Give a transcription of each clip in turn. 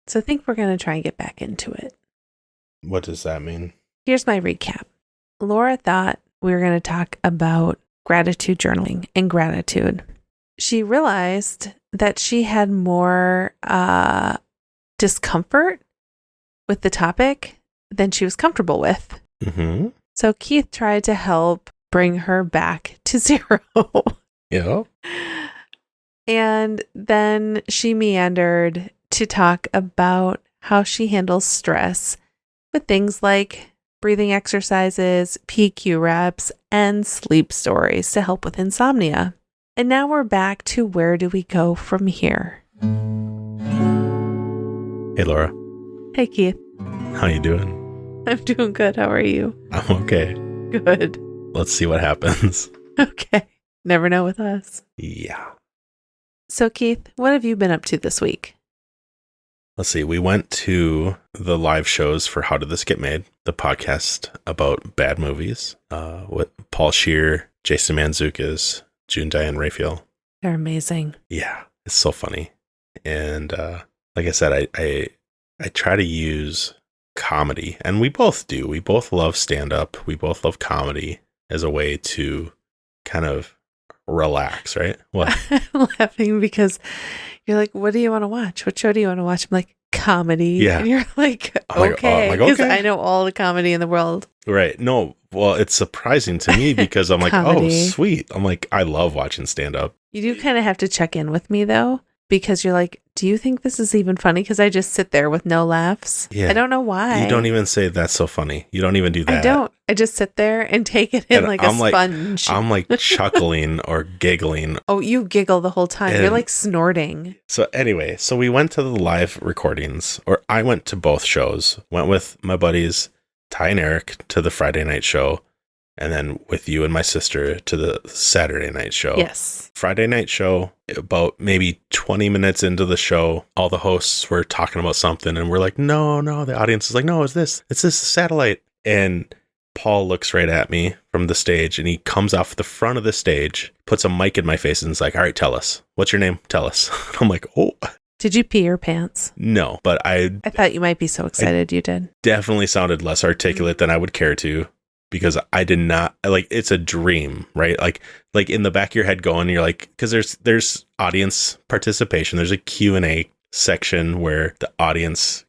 So I think we're going to try and get back into it. What does that mean? Here's my recap. Laura thought we were going to talk about gratitude journaling and gratitude. She realized that she had more discomfort with the topic than she was comfortable with. Mm-hmm. So Keith tried to help bring her back to zero. Yeah. And then she meandered to talk about how she handles stress with things like breathing exercises, PQ reps, and sleep stories to help with insomnia. And now we're back to where do we go from here? Hey, Laura. Hey, Keith. How you doing? I'm doing good. How are you? I'm okay. Good. Let's see what happens. Okay. Never know with us. Yeah. So, Keith, what have you been up to this week? Let's see. We went to the live shows for How Did This Get Made? The podcast about bad movies with Paul Scheer, Jason Mantzoukas, June Diane Raphael. They're amazing. Yeah. It's so funny. And like I said, I try to use comedy, and we both do. We both love stand-up. We both love comedy as a way to kind of relax, right? What? I'm laughing because you're like, what do you want to watch? What show do you want to watch? I'm like, comedy. Yeah. And you're like, I'm okay. like, Because okay. I know all the comedy in the world. Right. No, well, it's surprising to me because I'm like, oh, Comedy. sweet. I'm like, I love watching stand-up. You do kind of have to check in with me, though, because you're like, do you think this is even funny? Because I just sit there with no laughs. Yeah. I don't know why. You don't even say that's so funny. You don't even do that. I don't. I just sit there and take it in And like I'm a sponge. I'm like chuckling or giggling. Oh, you giggle the whole time. You're And- like snorting. So anyway, so we went to the live recordings, or I went to both shows. Went with my buddies, Ty and Eric, to the Friday night show, and then with you and my sister to the Saturday night show. Yes. Friday night show, about maybe 20 minutes into the show, all the hosts were talking about something, and we're like, no, the audience is like, no, it's this satellite. And Paul looks right at me from the stage, and he comes off the front of the stage, puts a mic in my face, and is like, all right, tell us. What's your name? Tell us. I'm like, oh. Did you pee your pants? No, but I I thought you might be so excited you did. definitely sounded less articulate than I would care to, because I did not, like, it's a dream, right? Like in the back of your head going, you're like, because there's audience participation. There's a Q&A section where the audience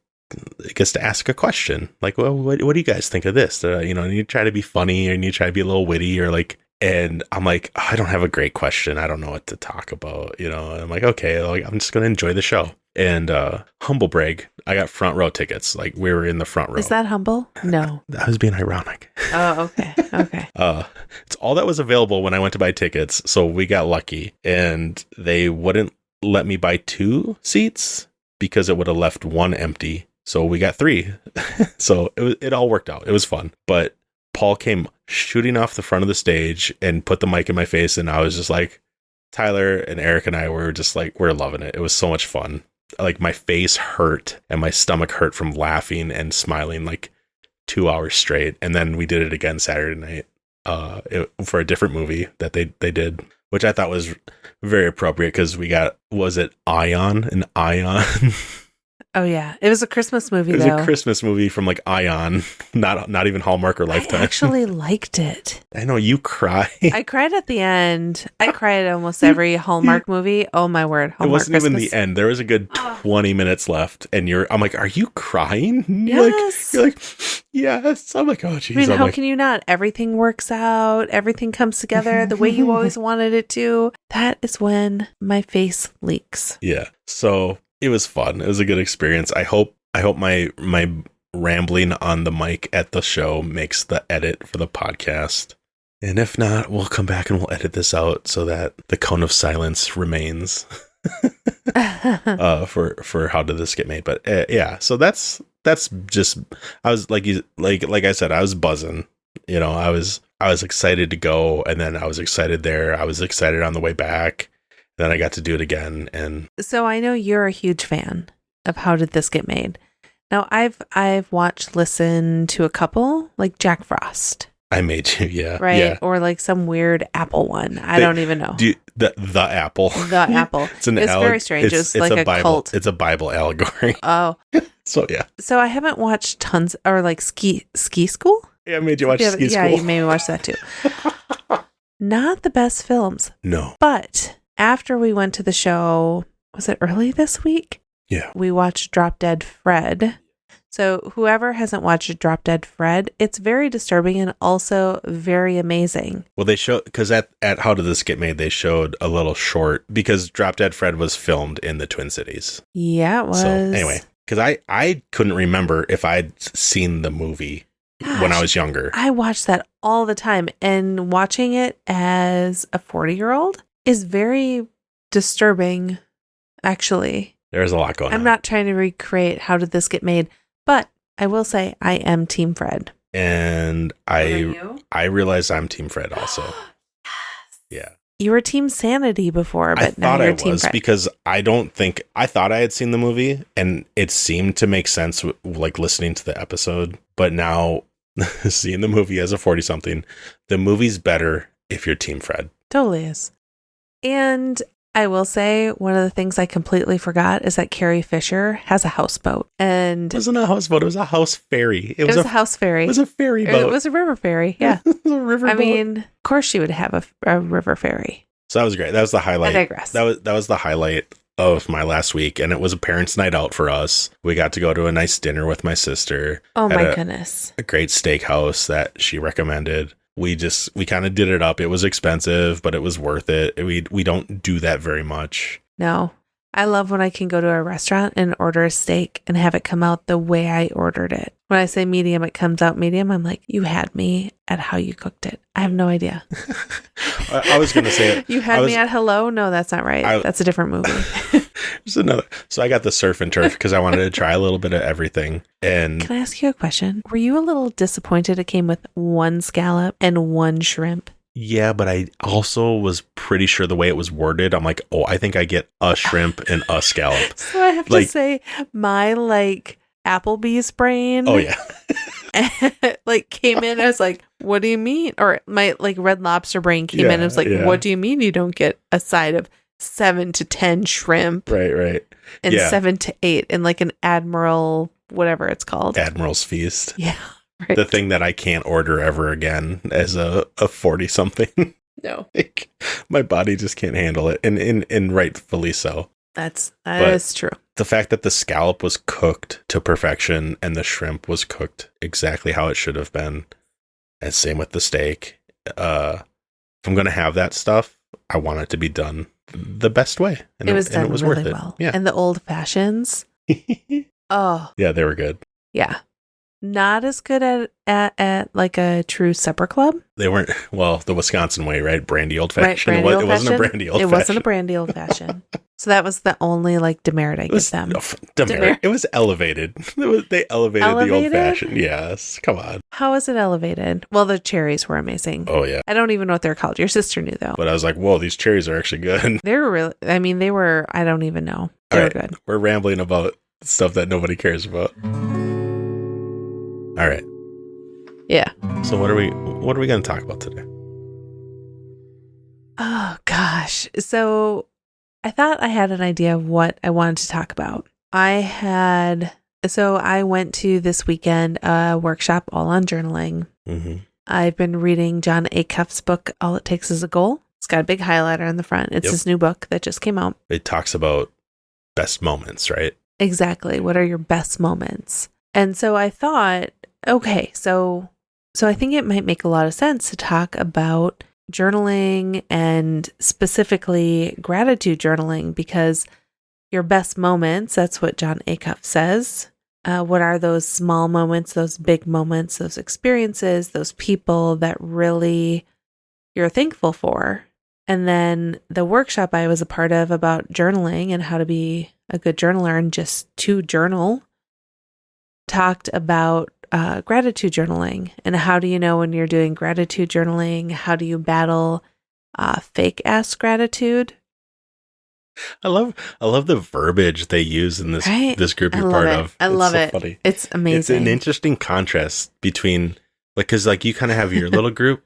gets to ask a question. Like, well, what do you guys think of this? And you try to be funny, and you try to be a little witty, or like, and I'm like, oh, I don't have a great question. I don't know what to talk about, And I'm like, okay, like, I'm just going to enjoy the show. And humble brag, I got front row tickets. Like, we were in the front row. Is that humble? No. That was being ironic. Oh, okay. Okay. It's all that was available when I went to buy tickets. So we got lucky, and they wouldn't let me buy 2 seats because it would have left 1 empty. So we got 3. So it all worked out. It was fun. But Paul came shooting off the front of the stage and put the mic in my face. And I was just like, Tyler and Eric and I were just like, we're loving it. It was so much fun. Like, my face hurt and my stomach hurt from laughing and smiling like 2 hours straight. And then we did it again Saturday night for a different movie that they did, which I thought was very appropriate because we got, was it Ion? Oh, yeah. It was a Christmas movie, It was though. a Christmas movie from like Ion, not even Hallmark or Lifetime. I actually liked it. I know, you cry. I cried at the end. I cried at almost every Hallmark movie. Oh, my word. Hallmark It wasn't even Christmas. the end. There was a good 20 minutes left, and I'm like, are you crying? Yes. You're like, yes. I'm like, oh, geez. I mean, I'm how like, can you not? Everything works out. Everything comes together the way you always wanted it to. That is when my face leaks. yeah. So it was fun. It was a good experience. I hope my rambling on the mic at the show makes the edit for the podcast. And if not, we'll come back and we'll edit this out so that the cone of silence remains for How Did This Get Made. But yeah, so that's just, I was like I said, I was buzzing. I was excited to go, and then I was excited there. I was excited on the way back. Then I got to do it again. And So I know you're a huge fan of How Did This Get Made? Now, I've listened to a couple, like Jack Frost. I made you, yeah. right? Yeah. Or like some weird apple one. I don't even know. The apple. The apple. It's an very strange. It's like a Bible, cult. It's a Bible allegory. Oh. So, yeah. So I haven't watched tons, or like ski school? Yeah, I made you watch Ski School. Yeah, you made me watch that too. Not the best films. No. But after we went to the show, was it early this week? Yeah. We watched Drop Dead Fred. So whoever hasn't watched Drop Dead Fred, it's very disturbing and also very amazing. Well, they show, because at How Did This Get Made, they showed a little short, because Drop Dead Fred was filmed in the Twin Cities. Yeah, it was. So anyway, because I couldn't remember if I'd seen the movie when I was younger. I watched that all the time, and watching it as a 40-year-old is very disturbing, actually. There's a lot going on. I'm not trying to recreate How Did This Get Made, but I will say I am Team Fred. And I realize I'm Team Fred also. Yeah. You were Team Sanity before, but now you're Team Fred. Because I thought I had seen the movie, and it seemed to make sense, like listening to the episode. But now, seeing the movie as a 40-something, the movie's better if you're Team Fred. Totally is. And I will say, one of the things I completely forgot is that Carrie Fisher has a houseboat. And it wasn't a houseboat, it was a house ferry. It was a house ferry. It was a ferry boat. It was a river ferry, yeah. It was a river boat. I mean, of course she would have a river ferry. So that was great. That was the highlight. I digress. That was the highlight of my last week, and it was a parents' night out for us. We got to go to a nice dinner with my sister. Oh my goodness. A great steakhouse that she recommended. We kind of did it up. It was expensive, but it was worth it. We don't do that very much. No. I love when I can go to a restaurant and order a steak and have it come out the way I ordered it. When I say medium, it comes out medium. I'm like, you had me at how you cooked it. I have no idea. I was going to say it. You had me at hello? No, that's not right. That's a different movie. So I got the surf and turf because I wanted to try a little bit of everything. And can I ask you a question? Were you a little disappointed it came with one scallop and one shrimp? Yeah, but I also was pretty sure the way it was worded, I'm like, oh, I think I get a shrimp and a scallop. So I have to say, my Applebee's brain. Oh, yeah. Came in, I was like, what do you mean? Or my Red Lobster brain came in and was like, what do you mean you don't get a side of 7 to 10 shrimp? Right. And 7 to 8 and an Admiral, whatever it's called. Admiral's Feast. Yeah. Right. The thing that I can't order ever again as a 40-something. No. My body just can't handle it. And rightfully so. That is true. The fact that the scallop was cooked to perfection and the shrimp was cooked exactly how it should have been. And same with the steak. If I'm going to have that stuff, I want it to be done the best way. And it was done really worth well. Yeah. And the old fashions. Oh. Yeah, they were good. Yeah. Not as good at a true supper club. They weren't, the Wisconsin way, right? Brandy old fashioned. Right, it wasn't a brandy old fashioned. It wasn't a brandy old fashioned. So that was the only demerit I give them. Demerit. It was elevated. They elevated the old fashioned. Yes. Come on. How was it elevated? Well, the cherries were amazing. Oh, yeah. I don't even know what they're called. Your sister knew, though. But I was like, whoa, these cherries are actually good. They were really, they were, I don't even know. They were good. We're rambling about stuff that nobody cares about. All right. Yeah. So what are we going to talk about today? Oh, gosh. So I thought I had an idea of what I wanted to talk about. I went to this weekend a workshop all on journaling. Mm-hmm. I've been reading John Acuff's book, All It Takes Is a Goal. It's got a big highlighter on the front. It's his new book that just came out. It talks about best moments, right? Exactly. What are your best moments? And so I thought, okay, so I think it might make a lot of sense to talk about journaling and specifically gratitude journaling, because your best moments, that's what John Acuff says. What are those small moments, those big moments, those experiences, those people that really you're thankful for? And then the workshop I was a part of about journaling and how to be a good journaler and just to journal talked about gratitude journaling and how do you know when you're doing gratitude journaling? How do you battle fake ass gratitude? I love the verbiage they use in this group you're part of. I love so it. Funny. It's amazing. It's an interesting contrast between Like, cause like you kind of have your little group.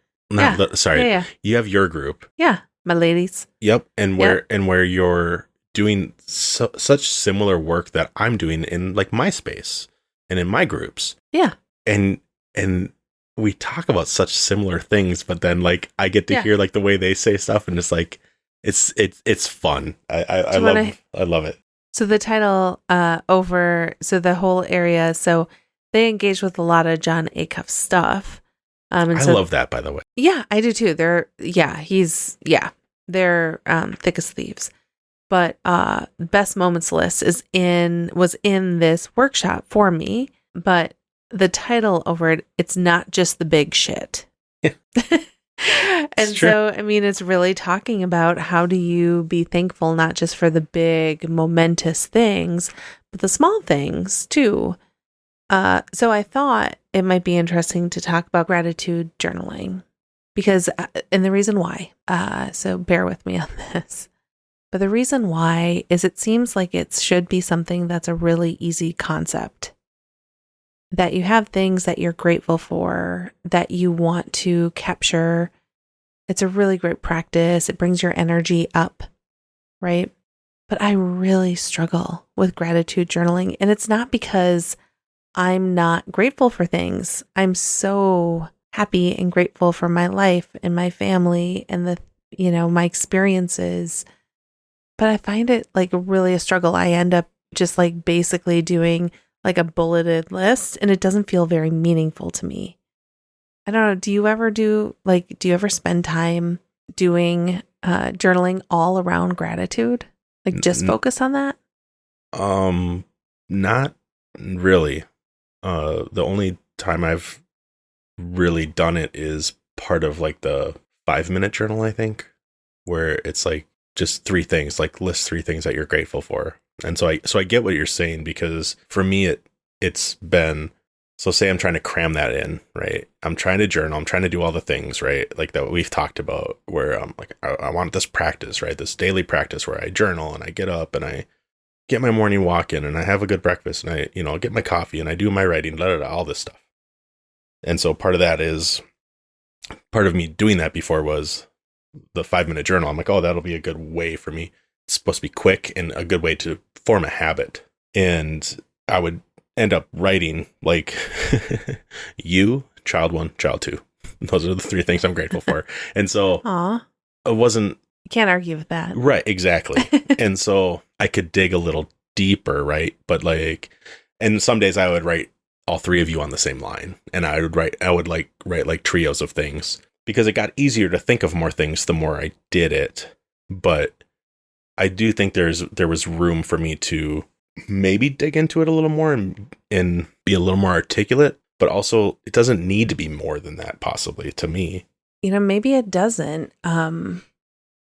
Sorry. Yeah. You have your group. Yeah. My ladies. Yep. And where you're doing such similar work that I'm doing in like my space and in my groups. Yeah. And we talk about such similar things, but then like I get to hear like the way they say stuff, and it's like it's fun. I love it. So the title so the whole area, so they engage with a lot of Jon Acuff stuff. And I love that, by the way. Yeah, I do too. They're thick as thieves. But best moments list was in this workshop for me, but the title over it, it's not just the big shit. Yeah. And so, I mean, it's really talking about how do you be thankful, not just for the big momentous things, but the small things too. So I thought it might be interesting to talk about gratitude journaling because, and the reason why, so bear with me on this, but the reason why is it seems like it should be something that's a really easy concept. That you have things that you're grateful for, that you want to capture. It's a really great practice. It brings your energy up, right? But I really struggle with gratitude journaling. And it's not because I'm not grateful for things. I'm so happy and grateful for my life and my family and my experiences. But I find it like really a struggle. I end up just like basically doing like a bulleted list, and it doesn't feel very meaningful to me. I don't know. Do you ever spend time doing journaling all around gratitude? Like just focus on that? Not really. The only time I've really done it is part of like the 5-minute journal, I think, where it's like just 3 things, like list 3 things that you're grateful for. And so I get what you're saying, because for me, it's been, so say I'm trying to cram that in, right? I'm trying to journal. I'm trying to do all the things, right? Like that we've talked about, where I'm like, I want this practice, right? This daily practice where I journal and I get up and I get my morning walk in and I have a good breakfast and I, get my coffee and I do my writing, all this stuff. And so part of me doing that before was the 5-minute journal. I'm like, oh, that'll be a good way for me. It's supposed to be quick and a good way to form a habit. And I would end up writing like you, child 1, child 2. Those are the 3 things I'm grateful for. And so it wasn't. You can't argue with that. Right, exactly. And so I could dig a little deeper, right? But like, and some days I would write all 3 of you on the same line. And I would write like trios of things, because it got easier to think of more things the more I did it. But I do think there was room for me to maybe dig into it a little more and be a little more articulate, but also it doesn't need to be more than that, possibly, to me. Maybe it doesn't.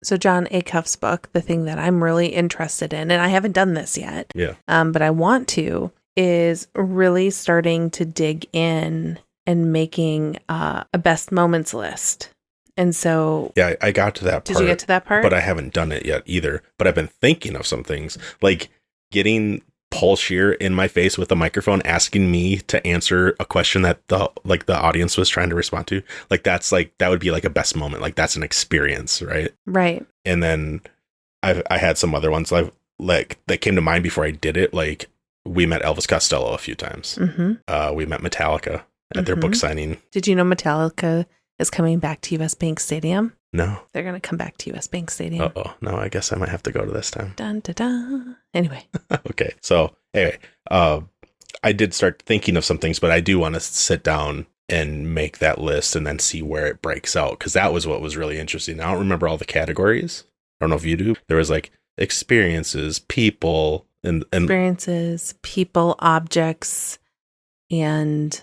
So Jon Acuff's book, the thing that I'm really interested in, and I haven't done this yet, but I want to, is really starting to dig in and making a best moments list. And so... Yeah, I got to that part. Did you get to that part? But I haven't done it yet either. But I've been thinking of some things, like getting Paul Scheer in my face with a microphone asking me to answer a question that the audience was trying to respond to. Like, that would be like a best moment. Like, that's an experience, right? Right. And then I had some other ones like that came to mind before I did it. Like, we met Elvis Costello a few times. Mm-hmm. We met Metallica at their book signing. Did you know Metallica is coming back to US Bank Stadium? No. They're going to come back to US Bank Stadium. Uh-oh. No, I guess I might have to go to this time. Dun, dun, dun. Anyway. Okay. So anyway, I did start thinking of some things, but I do want to sit down and make that list and then see where it breaks out, because that was what was really interesting. I don't remember all the categories. I don't know if you do. There was like experiences, people, and experiences, people, objects, and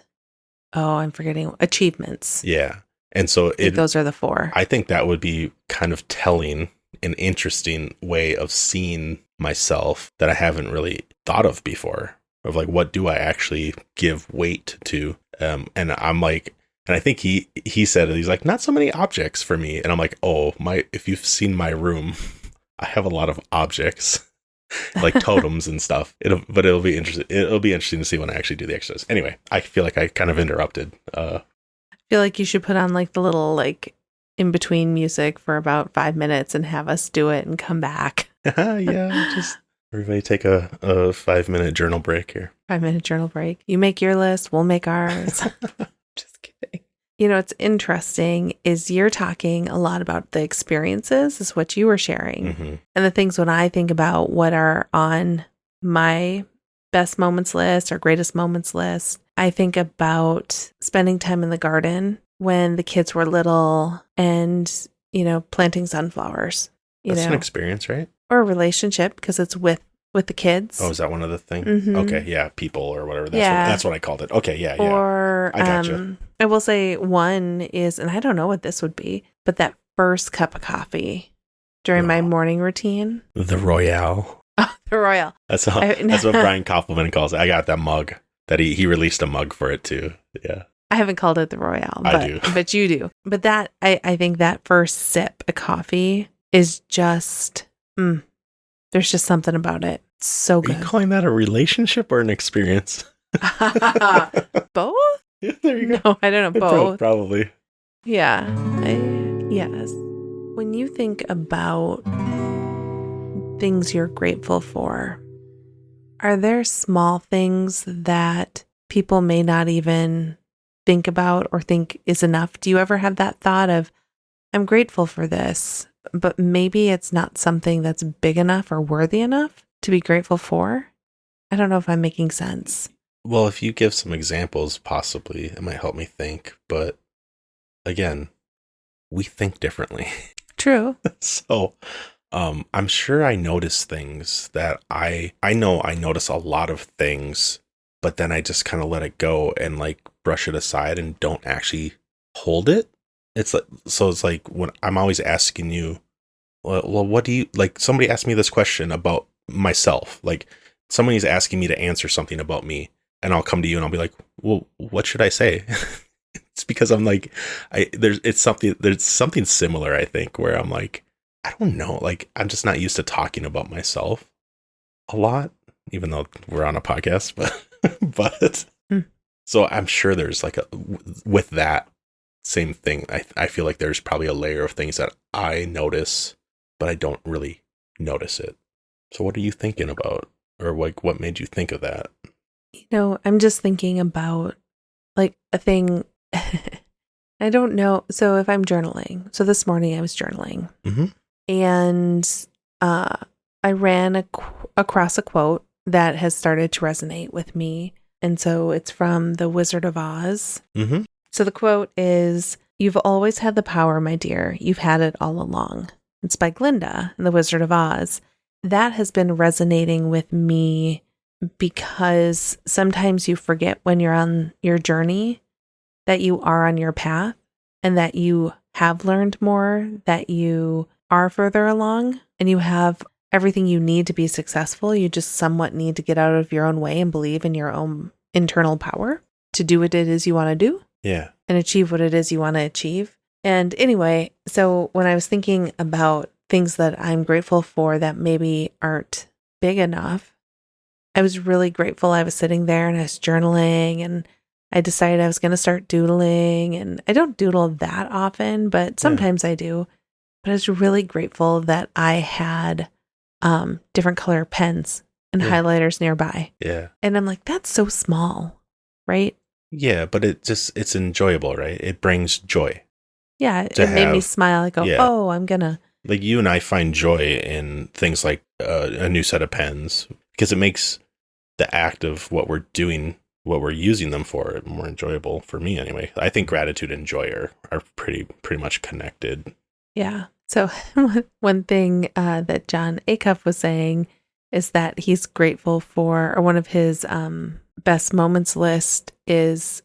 I'm forgetting achievements. Yeah. And so those are the 4. I think that would be kind of telling, an interesting way of seeing myself that I haven't really thought of before, of like, what do I actually give weight to? And I'm like, and I think he said, he's like, not so many objects for me. And I'm like, if you've seen my room, I have a lot of objects, like totems and stuff. It'll be interesting. It'll be interesting to see when I actually do the exercise. Anyway, I feel like I kind of interrupted. feel like you should put on like the little like in between music for about 5 minutes and have us do it and come back. Yeah, just everybody take a 5-minute journal break here. 5-minute journal break. You make your list, we'll make ours. Just kidding. You know, what's interesting is you're talking a lot about the experiences, is what you were sharing. Mm-hmm. And the things when I think about what are on my best moments list or greatest moments list, I think about spending time in the garden when the kids were little and, you know, planting sunflowers. That's an experience, right? Or a relationship because it's with the kids. Oh, is that one of the things? Mm-hmm. Okay, yeah, people or whatever. Yeah. That's what I called it. Okay, yeah. Or, I gotcha. I will say one is, and I don't know what this would be, but that first cup of coffee during my morning routine. The Royale. Oh, the Royale. That's what Brian Koppelman calls it. I got that mug that he released a mug for it too. Yeah. I haven't called it the Royale, I do. But you do. But that, I think that first sip of coffee is just, there's just something about it. It's so good. Are you calling that a relationship or an experience? Both? Yeah, there you go. No, I don't know. Both. Probably. Yeah. Yes. When you think about things you're grateful for, are there small things that people may not even think about or think is enough? Do you ever have that thought of, I'm grateful for this, but maybe it's not something that's big enough or worthy enough to be grateful for? I don't know if I'm making sense. Well, if you give some examples, possibly it might help me think. But again, we think differently. True. So I'm sure I notice things that I know I notice a lot of things, but then I just kind of let it go and like brush it aside and don't actually hold it. It's like when I'm always asking you, well, what do you like? Somebody asked me this question about myself. Like somebody's asking me to answer something about me, and I'll come to you and I'll be like, well, what should I say? It's because I'm like, there's something similar, I think, where I'm like, I don't know, like I'm just not used to talking about myself a lot, even though we're on a podcast, but so I'm sure there's like with that same thing. I feel like there's probably a layer of things that I notice, but I don't really notice it. So what are you thinking about? Or like, what made you think of that? You know, I'm just thinking about like a thing. I don't know. So if I'm journaling, so this morning I was journaling, and I ran across a quote that has started to resonate with me. And so it's from The Wizard of Oz. Mm-hmm. So the quote is, "You've always had the power, my dear. You've had it all along." It's by Glinda in The Wizard of Oz. That has been resonating with me because sometimes you forget when you're on your journey that you are on your path and that you have learned more, that you are further along and you have everything you need to be successful. You just somewhat need to get out of your own way and believe in your own internal power to do what it is you want to do. Yeah. And achieve what it is you want to achieve. And anyway, so when I was thinking about things that I'm grateful for that maybe aren't big enough, I was really grateful. I was sitting there and I was journaling and I decided I was going to start doodling. And I don't doodle that often, but sometimes I do. But I was really grateful that I had different color pens and highlighters nearby. Yeah. And I'm like, that's so small, right? Yeah, but it's enjoyable, right? It brings joy. Yeah, it made me smile. I go, oh, I'm going to. Like you and I find joy in things like a new set of pens because it makes the act of what we're doing, what we're using them for, more enjoyable for me anyway. I think gratitude and joy are pretty much connected. Yeah. So one thing that John Acuff was saying is that he's grateful for, or one of his best moments list is,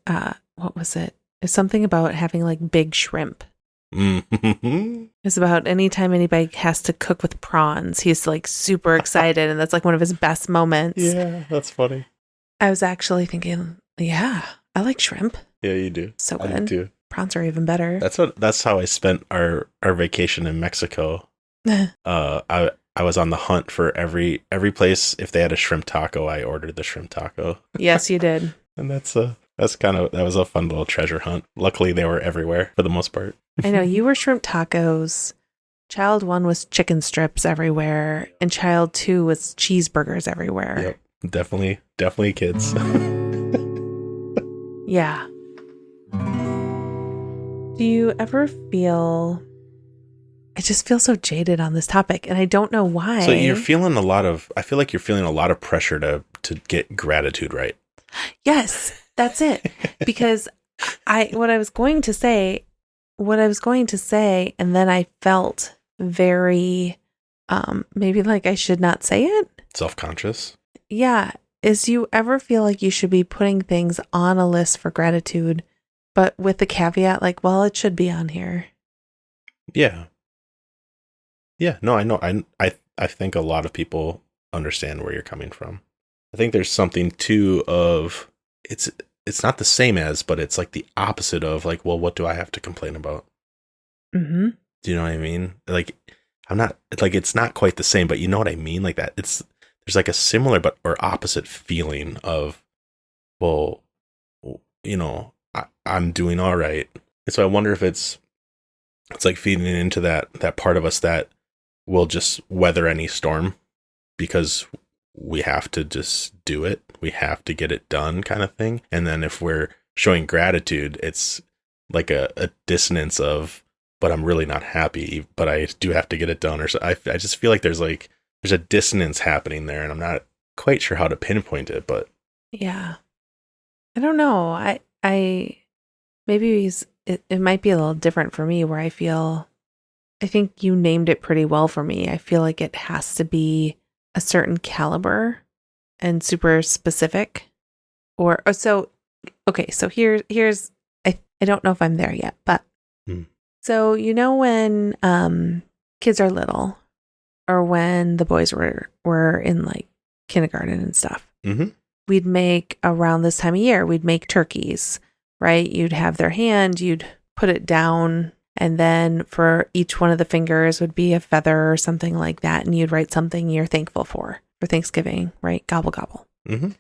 what was it? It's something about having like big shrimp. Mm-hmm. It's about anytime anybody has to cook with prawns, he's like super excited, and that's like one of his best moments. Yeah, that's funny. I was actually thinking, yeah, I like shrimp. Yeah, you do. So good. I do too. Prawns are even better. That's how I spent our vacation in Mexico. I was on the hunt for every place. If they had a shrimp taco, I ordered the shrimp taco. Yes, you did. And that's That was a fun little treasure hunt. Luckily, they were everywhere for the most part. I know you were shrimp tacos. Child 1 was chicken strips everywhere, and child 2 was cheeseburgers everywhere. Yep, definitely kids. Yeah. Do you ever feel... I just feel so jaded on this topic, and I don't know why. So you're feeling I feel like you're feeling a lot of pressure to get gratitude right. Yes, that's it. Because what I was going to say, and then I felt very, maybe like I should not say it. Self-conscious. Yeah. Is you ever feel like you should be putting things on a list for gratitude, but with the caveat like, well, it should be on here. Yeah. Yeah, no, I know. I think a lot of people understand where you're coming from. I think there's something too of it's not the same as, but it's like the opposite of like, well, what do I have to complain about? Mm-hmm. Do you know what I mean? Like, I'm not like it's not quite the same, but you know what I mean? Like that. There's like a similar or opposite feeling of, well, you know, I'm doing all right. And so I wonder if it's like feeding into that part of us that will just weather any storm because we have to just do it. We have to get it done kind of thing. And then if we're showing gratitude, it's like a dissonance of, but I'm really not happy, but I do have to get it done. Or so I just feel like there's a dissonance happening there, and I'm not quite sure how to pinpoint it, but yeah, I don't know. I maybe it might be a little different for me where I think you named it pretty well for me. I feel like it has to be a certain caliber and super specific. So here's I don't know if I'm there yet, but so you know when kids are little or when the boys were in like kindergarten and stuff. Mm-hmm. We'd make around this time of year, we'd make turkeys, right? You'd have their hand, you'd put it down, and then for each one of the fingers would be a feather or something like that. And you'd write something you're thankful for Thanksgiving, right? Gobble, gobble. Mm-hmm.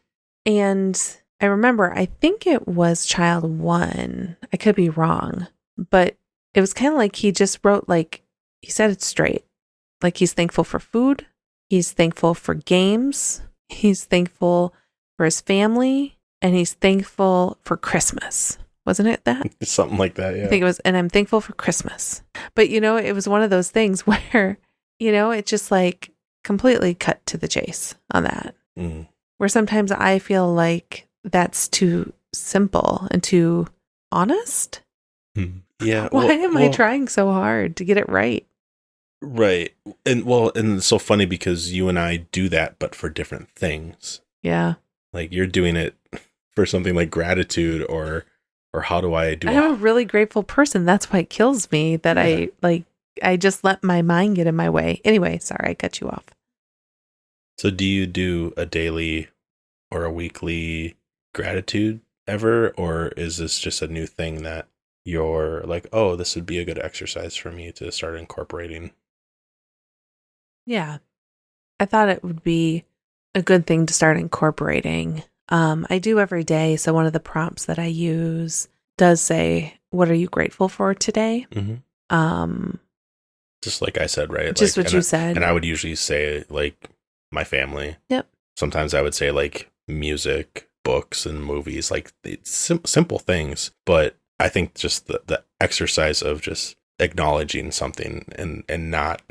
And I remember, I think it was child 1. I could be wrong, but it was kind of like he just wrote, like, he said it straight. Like he's thankful for food. He's thankful for games. He's thankful for his family. And he's thankful for Christmas. Wasn't it that? Something like that, yeah. I think it was, and I'm thankful for Christmas. But, it was one of those things where, it just like completely cut to the chase on that. Mm. Where sometimes I feel like that's too simple and too honest. Yeah. Why am I trying so hard to get it right? Right. And it's so funny because you and I do that, but for different things. Yeah. Like you're doing it for something like gratitude or how do I do it? I'm a really grateful person. That's why it kills me that I just let my mind get in my way. Anyway, sorry, I cut you off. So do you do a daily or a weekly gratitude ever? Or is this just a new thing that you're like, oh, this would be a good exercise for me to start incorporating? Yeah. I thought it would be a good thing to start incorporating. I do every day. So one of the prompts that I use does say, what are you grateful for today? Mm-hmm. Just like I said, right? Just what you said. And I would usually say like my family. Yep. Sometimes I would say like music, books, and movies, like it's simple things. But I think just the exercise of just acknowledging something and not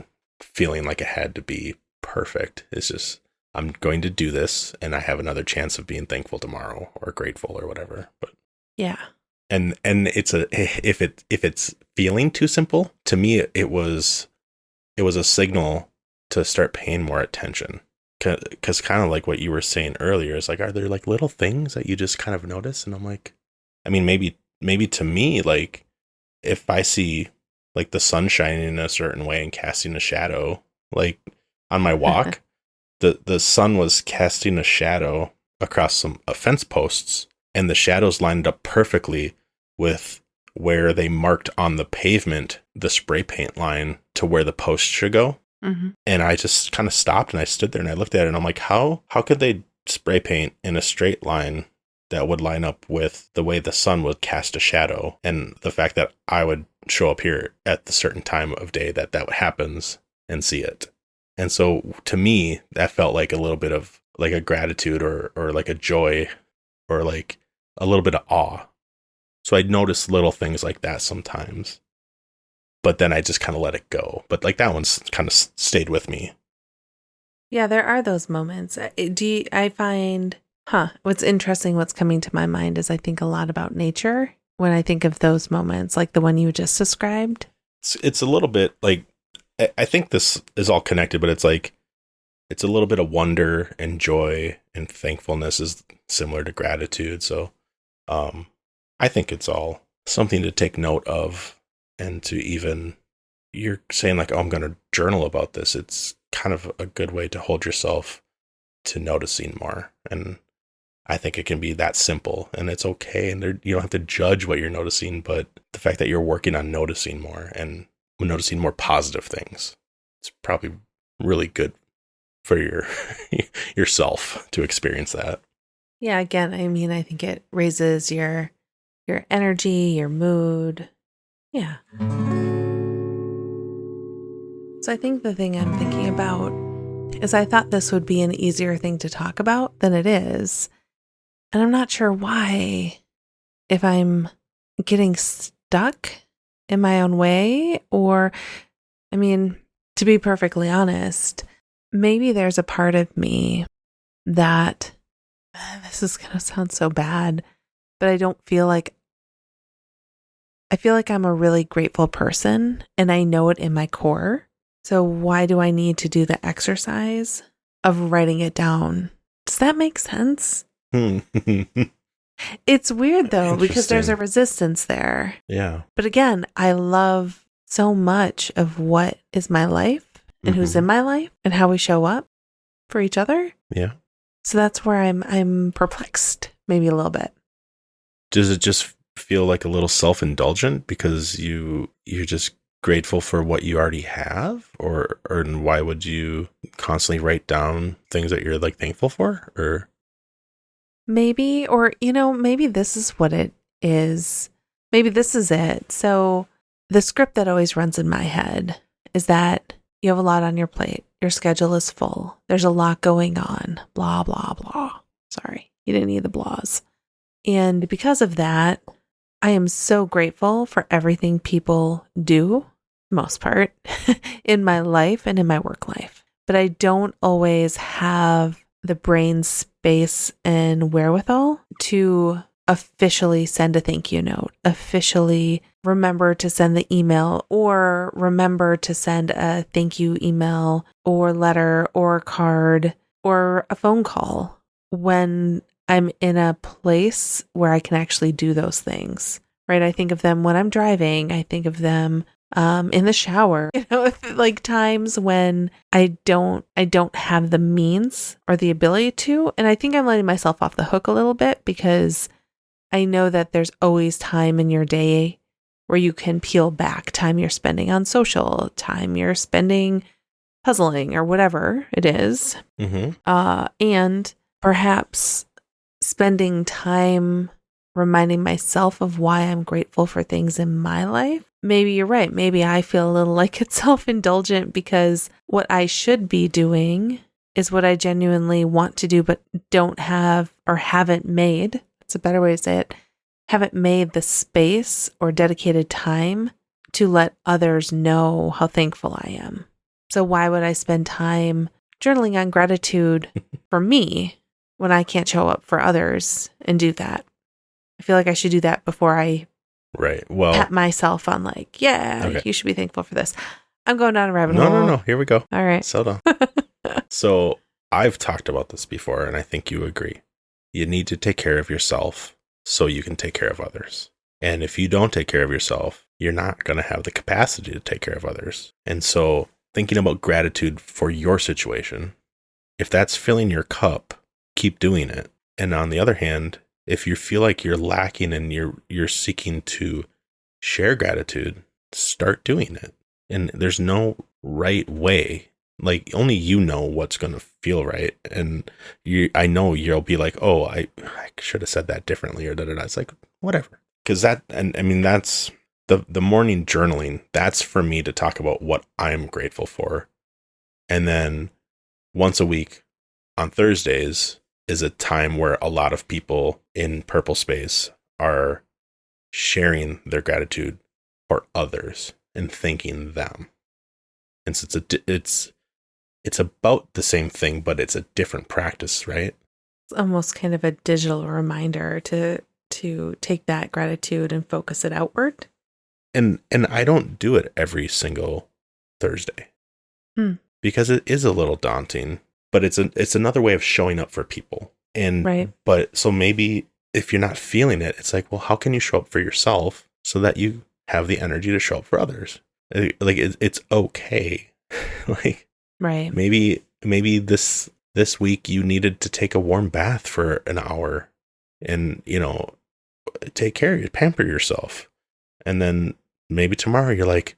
feeling like it had to be perfect is just, I'm going to do this and I have another chance of being thankful tomorrow or grateful or whatever. But yeah. And it's if it's feeling too simple, to me it was a signal to start paying more attention. Cuz kind of like what you were saying earlier is like, are there like little things that you just kind of notice? And I'm like, I mean, maybe to me, like if I see like the sun shining in a certain way and casting a shadow, like on my walk, the sun was casting a shadow across some fence posts, and the shadows lined up perfectly with where they marked on the pavement the spray paint line to where the post should go. Mm-hmm. And I just kind of stopped and I stood there and I looked at it and I'm like, how could they spray paint in a straight line that would line up with the way the sun would cast a shadow and the fact that I would show up here at the certain time of day that happens and see it. And so to me, that felt like a little bit of like a gratitude or like a joy or like a little bit of awe. So I'd notice little things like that sometimes, but then I just kind of let it go. But like that one's kind of stayed with me. Yeah, there are those moments. I find, what's interesting, what's coming to my mind is I think a lot about nature when I think of those moments, like the one you just described. It's a little bit like, I think this is all connected, but it's like, it's a little bit of wonder and joy and thankfulness is similar to gratitude. So I think it's all something to take note of and to even, you're saying like, oh, I'm going to journal about this. It's kind of a good way to hold yourself to noticing more. And I think it can be that simple and it's okay. And you don't have to judge what you're noticing, but the fact that you're working on noticing more and noticing more positive things, it's probably really good for yourself to experience that. Yeah, again, I mean, I think it raises your energy, your mood. Yeah. So I think the thing I'm thinking about is I thought this would be an easier thing to talk about than it is. And I'm not sure why, if I'm getting stuck in my own way, or, I mean, to be perfectly honest, maybe there's a part of me that, this is going to sound so bad, but I feel like I'm a really grateful person and I know it in my core. So why do I need to do the exercise of writing it down? Does that make sense? It's weird though, because there's a resistance there. Yeah. But again, I love so much of what is my life and who's in my life and how we show up for each other. Yeah. So that's where I'm perplexed, maybe a little bit. Does it just feel like a little self-indulgent because you're just grateful for what you already have, or why would you constantly write down things that you're like thankful for? Or maybe, or maybe this is what it is. Maybe this is it. So the script that always runs in my head is that you have a lot on your plate. Your schedule is full. There's a lot going on. Blah, blah, blah. Sorry, you didn't need the blahs. And because of that, I am so grateful for everything people do, most part, in my life and in my work life. But I don't always have the brain space and wherewithal to officially send a thank you note, officially remember to send the email, or remember to send a thank you email or letter or card or a phone call when I'm in a place where I can actually do those things, right? I think of them when I'm driving. I think of them in the shower, like times when I don't have the means or the ability to. And I think I'm letting myself off the hook a little bit because I know that there's always time in your day where you can peel back time you're spending on social, time you're spending puzzling or whatever it is. And perhaps spending time reminding myself of why I'm grateful for things in my life. Maybe you're right. Maybe I feel a little like it's self-indulgent because what I should be doing is what I genuinely want to do, but don't have or haven't made. It's a better way to say it. Haven't made the space or dedicated time to let others know how thankful I am. So why would I spend time journaling on gratitude for me when I can't show up for others and do that? I feel like I should do that before I pat myself on like, you should be thankful for this. I'm going down a rabbit hole. No. Here we go. All right. Settle. So I've talked about this before, and I think you agree. You need to take care of yourself so you can take care of others. And if you don't take care of yourself, you're not going to have the capacity to take care of others. And so thinking about gratitude for your situation, if that's filling your cup, keep doing it. And on the other hand, if you feel like you're lacking and you're seeking to share gratitude, start doing it. And there's no right way. Like only you know what's going to feel right. And I know you'll be like, oh, I should have said that differently or da-da-da. It's like, whatever. Because that, and I mean, that's the morning journaling. That's for me to talk about what I'm grateful for. And then once a week on Thursdays is a time where a lot of people in Purple Space are sharing their gratitude for others and thanking them. And so it's about the same thing, but it's a different practice, right? It's almost kind of a digital reminder to take that gratitude and focus it outward. And I don't do it every single Thursday because it is a little daunting, but it's another way of showing up for people. And right. But so maybe if you're not feeling it, it's like, well, how can you show up for yourself so that you have the energy to show up for others? Like it's okay. Like right. Maybe this week you needed to take a warm bath for an hour and, take care of you, pamper yourself. And then maybe tomorrow you're like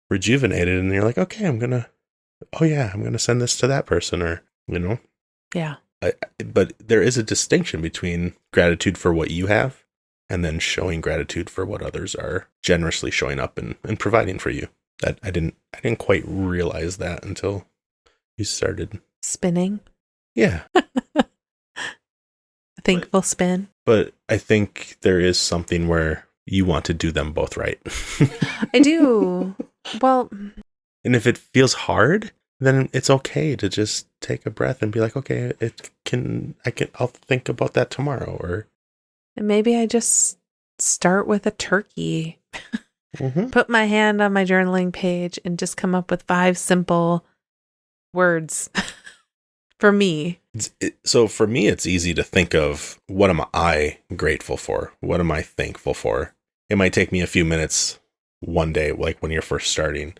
rejuvenated and you're like, okay, I'm going to send this to that person or, Yeah. But there is a distinction between gratitude for what you have and then showing gratitude for what others are generously showing up and providing for you. That I didn't quite realize that until you started spinning. Yeah. A thankful spin. But I think there is something where you want to do them both right. I do. Well, and if it feels hard, then it's okay to just take a breath and be like, okay, I'll think about that tomorrow. Or maybe I just start with a turkey. Put my hand on my journaling page and just come up with 5 simple words for me. So for me, it's easy to think of what am I grateful for? What am I thankful for? It might take me a few minutes one day, like when you're first starting.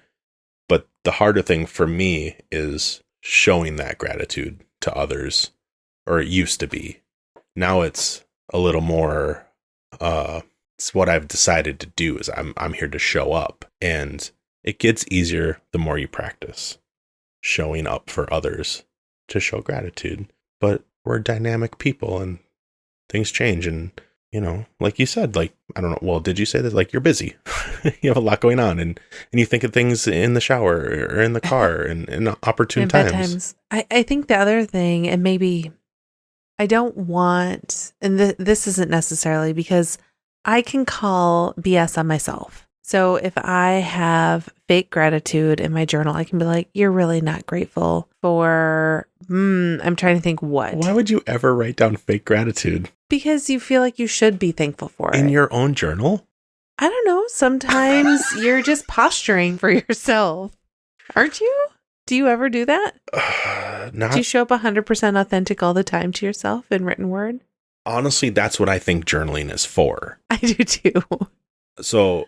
But the harder thing for me is showing that gratitude to others, or it used to be. Now it's a little more, it's what I've decided to do is I'm here to show up, and it gets easier the more you practice showing up for others to show gratitude. But we're dynamic people and things change, and like you said, like, I don't know, well, did you say that? Like, you're busy. You have a lot going on, and you think of things in the shower or in the car and in opportune times. I think the other thing, and maybe I don't want, and this isn't necessarily because I can call BS on myself. So if I have fake gratitude in my journal, I can be like, you're really not grateful for, I'm trying to think what. Why would you ever write down fake gratitude? Because you feel like you should be thankful for it. In your own journal? I don't know. Sometimes you're just posturing for yourself. Aren't you? Do you ever do that? Do you show up 100% authentic all the time to yourself in written word? Honestly, that's what I think journaling is for. I do too. So,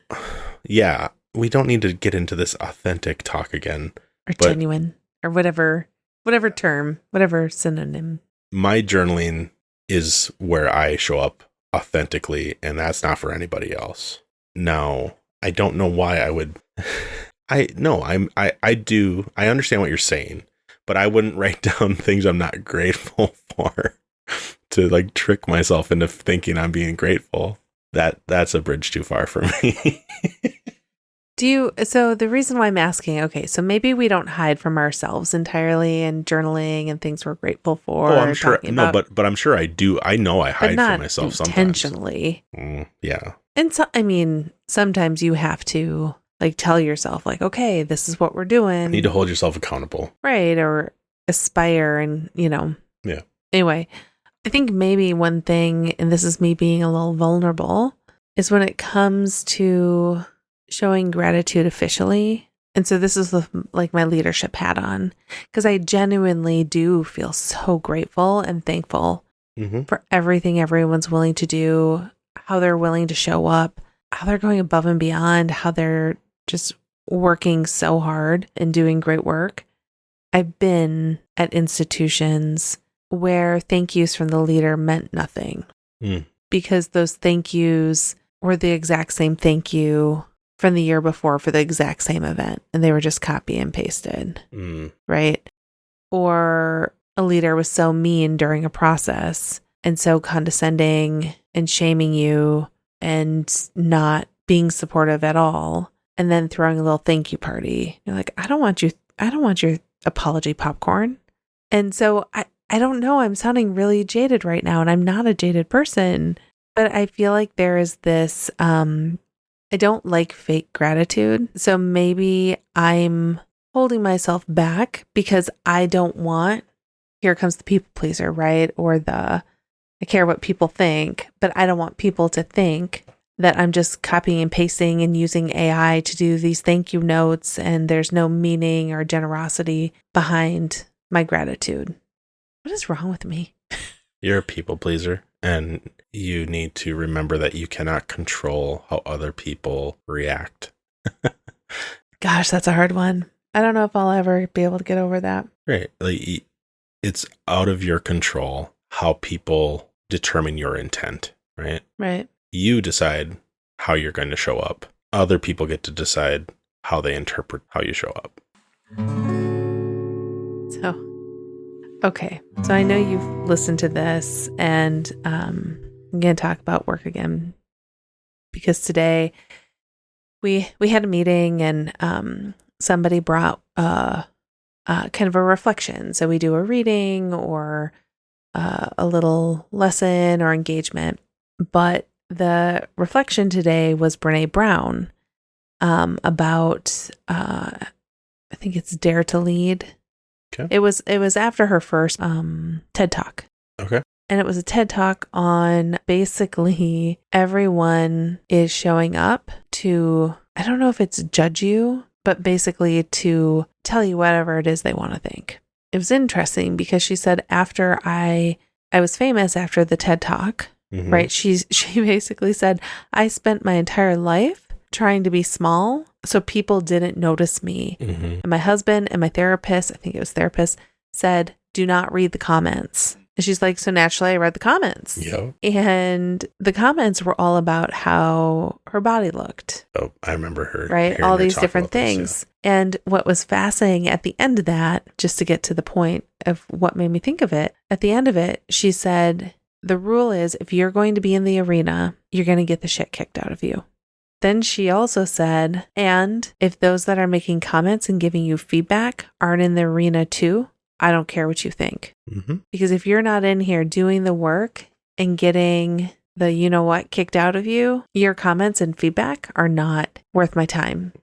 yeah, we don't need to get into this authentic talk again. Or genuine, or whatever term, whatever synonym. My journaling is where I show up authentically, and that's not for anybody else. Now, I don't know why I would. I understand what you're saying, but I wouldn't write down things I'm not grateful for to like trick myself into thinking I'm being grateful. That's a bridge too far for me. So the reason why I'm asking, okay, so maybe we don't hide from ourselves entirely in journaling and things we're grateful for. Oh, I'm sure. No, but I'm sure I do. I know I hide from myself sometimes. Intentionally. Yeah. And so, I mean, sometimes you have to like tell yourself like, okay, this is what we're doing. You need to hold yourself accountable. Right. Or aspire and, Yeah. Anyway, I think maybe one thing, and this is me being a little vulnerable, is when it comes to showing gratitude officially. And so this is like my leadership hat on, because I genuinely do feel so grateful and thankful for everything everyone's willing to do, how they're willing to show up, how they're going above and beyond, how they're just working so hard and doing great work. I've been at institutions where thank yous from the leader meant nothing because those thank yous were the exact same thank you from the year before for the exact same event, and they were just copy and pasted, right? Or a leader was so mean during a process and so condescending and shaming you and not being supportive at all, and then throwing a little thank you party. You're like, I don't want your apology popcorn. And so I don't know, I'm sounding really jaded right now, and I'm not a jaded person, but I feel like there is this, I don't like fake gratitude. So maybe I'm holding myself back because I don't want, here comes the people pleaser, right? Or I care what people think, but I don't want people to think that I'm just copying and pasting and using AI to do these thank you notes, and there's no meaning or generosity behind my gratitude. What is wrong with me? You're a people pleaser, and you need to remember that you cannot control how other people react. Gosh, that's a hard one. I don't know if I'll ever be able to get over that. Right. Like, it's out of your control how people determine your intent, right? Right. You decide how you're going to show up. Other people get to decide how they interpret how you show up. Okay. So I know you've listened to this, and I'm going to talk about work again, because today we had a meeting, and somebody brought kind of a reflection. So we do a reading or a little lesson or engagement, but the reflection today was Brene Brown about I think it's Dare to Lead. Okay. It was after her first TED Talk. Okay. And it was a TED Talk on basically everyone is showing up to, I don't know if it's judge you, but basically to tell you whatever it is they want to think. It was interesting because she said after I was famous after the TED Talk, right? She basically said, I spent my entire life trying to be small so people didn't notice me. And my husband and my therapist, I think it was therapist, said, do not read the comments. And she's like, so naturally I read the comments. Yeah. And the comments were all about how her body looked. Oh, I remember her. Right? All these different things. This, And what was fascinating at the end of that, just to get to the point of what made me think of it, at the end of it, she said, the rule is if you're going to be in the arena, you're going to get the shit kicked out of you. Then she also said, and if those that are making comments and giving you feedback aren't in the arena too, I don't care what you think. Because if you're not in here doing the work and getting the you know what kicked out of you, your comments and feedback are not worth my time.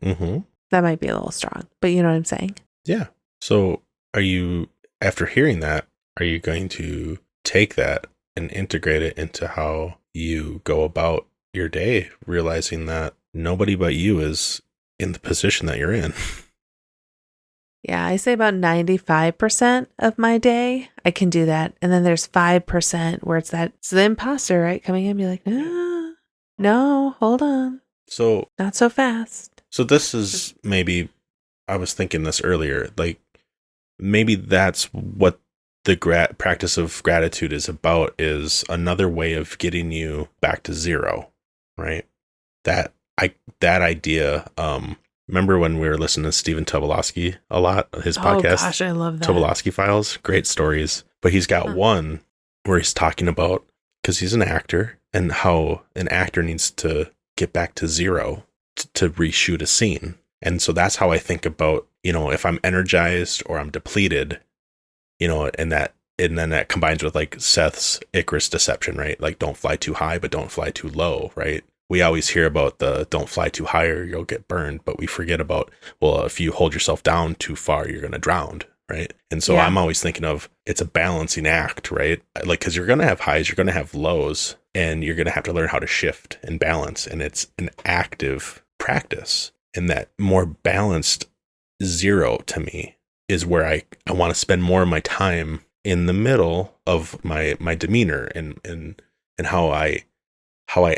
That might be a little strong, but you know what I'm saying? Yeah. So are you, after hearing that, are you going to take that and integrate it into how you go about your day, realizing that nobody but you is in the position that you're in? Yeah, I say about 95% of my day, I can do that. And then there's 5% where it's the imposter, right? Coming in and be like, no, hold on. So not so fast. So this is maybe, I was thinking this earlier, like maybe that's what the practice of gratitude is about, is another way of getting you back to zero, right? That idea, remember when we were listening to Stephen Tobolowsky a lot, his podcast? Oh gosh, I love that. Tobolowsky Files, great stories. But he's got one where he's talking about, because he's an actor, and how an actor needs to get back to zero to reshoot a scene. And so that's how I think about, if I'm energized or I'm depleted, and then that combines with like Seth's Icarus deception, right? Like don't fly too high, but don't fly too low, right? We always hear about the don't fly too high or you'll get burned, but we forget about, well, if you hold yourself down too far, you're going to drown, right? And so I'm always thinking of, it's a balancing act, right? Like, because you're going to have highs, you're going to have lows, and you're going to have to learn how to shift and balance. And it's an active practice. And that more balanced zero to me is where I want to spend more of my time in the middle of my demeanor and how I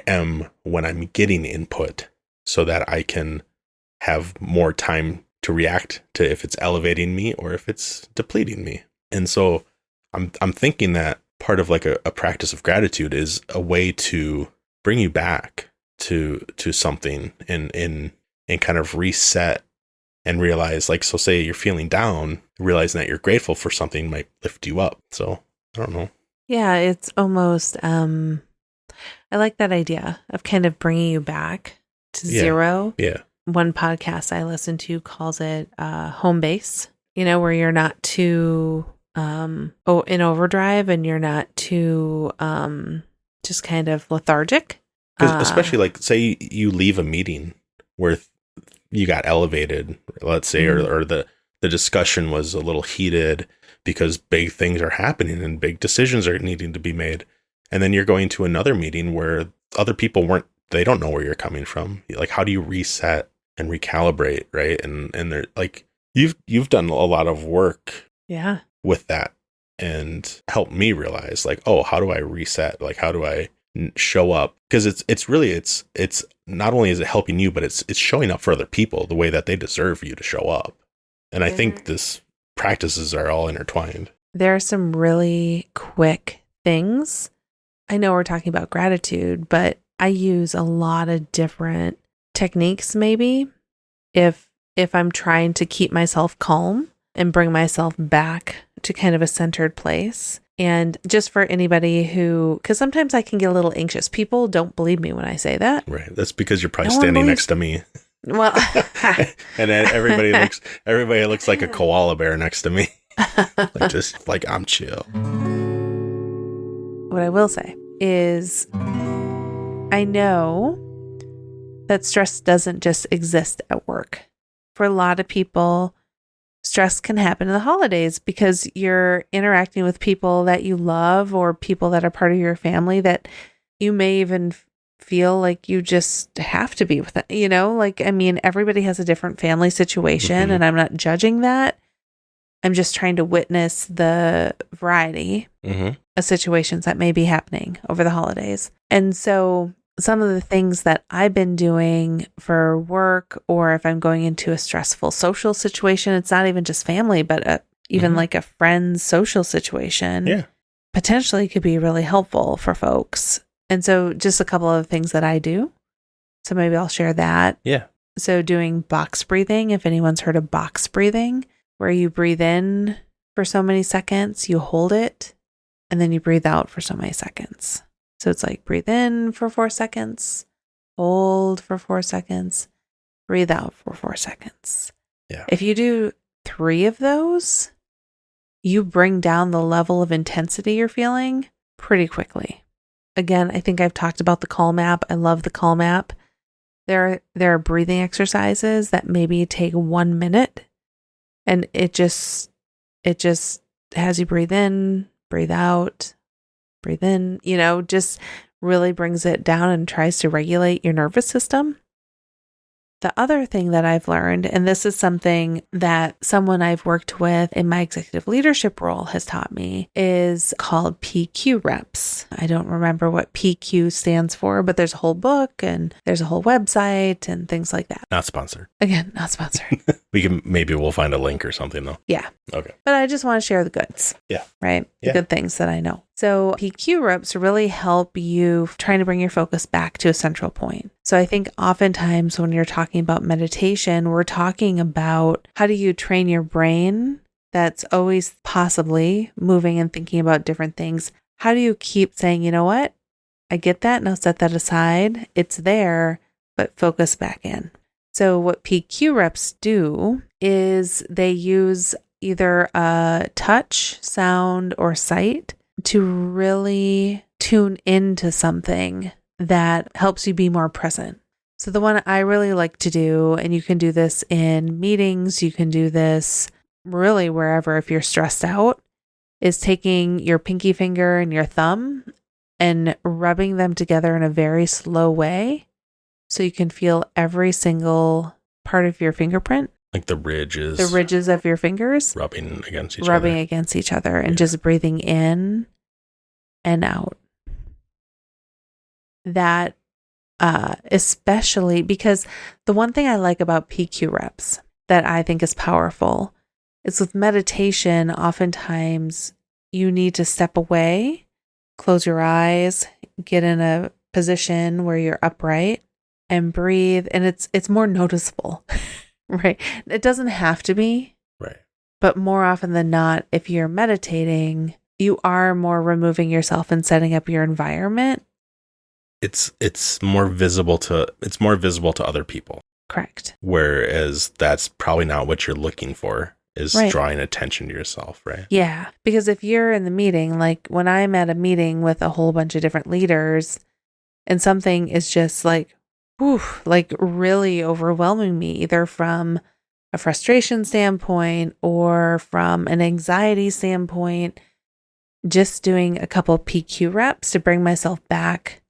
am when I'm getting input, so that I can have more time to react to if it's elevating me or if it's depleting me. And so I'm thinking that part of like a practice of gratitude is a way to bring you back to something in and kind of reset and realize, like, so say you're feeling down, realizing that you're grateful for something might lift you up. So I don't know. Yeah, it's almost, I like that idea of kind of bringing you back to zero. Yeah. One podcast I listen to calls it home base, where you're not too in overdrive and you're not too just kind of lethargic. Because especially, like, say you leave a meeting where you got elevated, let's say, or the discussion was a little heated because big things are happening and big decisions are needing to be made. And then you're going to another meeting where other people they don't know where you're coming from. Like, how do you reset and recalibrate, right? And they're like, you've done a lot of work with that and helped me realize, like, oh, how do I reset? Like, how do I show up? Because it's really not only is it helping you, but it's showing up for other people the way that they deserve you to show up. And I think this practices are all intertwined. There are some really quick things. I know we're talking about gratitude, but I use a lot of different techniques maybe if I'm trying to keep myself calm and bring myself back to kind of a centered place. And just for anybody because sometimes I can get a little anxious. People don't believe me when I say that. Right. That's because you're probably standing next to me. Well, and then everybody looks like a koala bear next to me. like I'm chill. What I will say is I know that stress doesn't just exist at work. For a lot of people, stress can happen in the holidays because you're interacting with people that you love or people that are part of your family that you may even feel like you just have to be with it. Everybody has a different family situation and I'm not judging that. I'm just trying to witness the variety of situations that may be happening over the holidays. And so some of the things that I've been doing for work, or if I'm going into a stressful social situation, it's not even just family, but even like a friend's social situation, potentially could be really helpful for folks. And so just a couple of things that I do. So maybe I'll share that. Yeah. So doing box breathing, if anyone's heard of box breathing, where you breathe in for so many seconds, you hold it, and then you breathe out for so many seconds. So it's like breathe in for 4 seconds, hold for 4 seconds, breathe out for 4 seconds. Yeah. If you do 3 of those, you bring down the level of intensity you're feeling pretty quickly. Again, I think I've talked about the Calm app. I love the Calm app. There are breathing exercises that maybe take 1 minute, and it just has you breathe in, breathe out, breathe in, just really brings it down and tries to regulate your nervous system. The other thing that I've learned, and this is something that someone I've worked with in my executive leadership role has taught me, is called PQ reps. I don't remember what PQ stands for, but there's a whole book and there's a whole website and things like that. Not sponsored. Again, not sponsored. Maybe we'll find a link or something though. Yeah. Okay. But I just want to share the goods. Yeah. Right? The good things that I know. So PQ reps really help you trying to bring your focus back to a central point. So I think oftentimes when you're talking about meditation, we're talking about how do you train your brain that's always possibly moving and thinking about different things. How do you keep saying, you know what? I get that. Now set that aside. It's there, but focus back in. So what PQ reps do is they use either a touch, sound, or sight to really tune into something that helps you be more present. So the one I really like to do, and you can do this in meetings, you can do this really wherever if you're stressed out, is taking your pinky finger and your thumb and rubbing them together in a very slow way so you can feel every single part of your fingerprint. Like the ridges of your fingers rubbing against each other and just breathing in and out. That especially because the one thing I like about PQ reps that I think is powerful is with meditation, oftentimes you need to step away, close your eyes, get in a position where you're upright, and breathe, and it's more noticeable, right? It doesn't have to be, Right. but more often than not, if you're meditating, you are more removing yourself and setting up your environment. It's more visible to other people. Correct. Whereas that's probably not what you're looking for, is Right. drawing attention to yourself, right? Yeah, because if you're in the meeting, like when I'm at a meeting with a whole bunch of different leaders and something is just like, whew, like really overwhelming me, either from a frustration standpoint or from an anxiety standpoint, just doing a couple PQ reps to bring myself back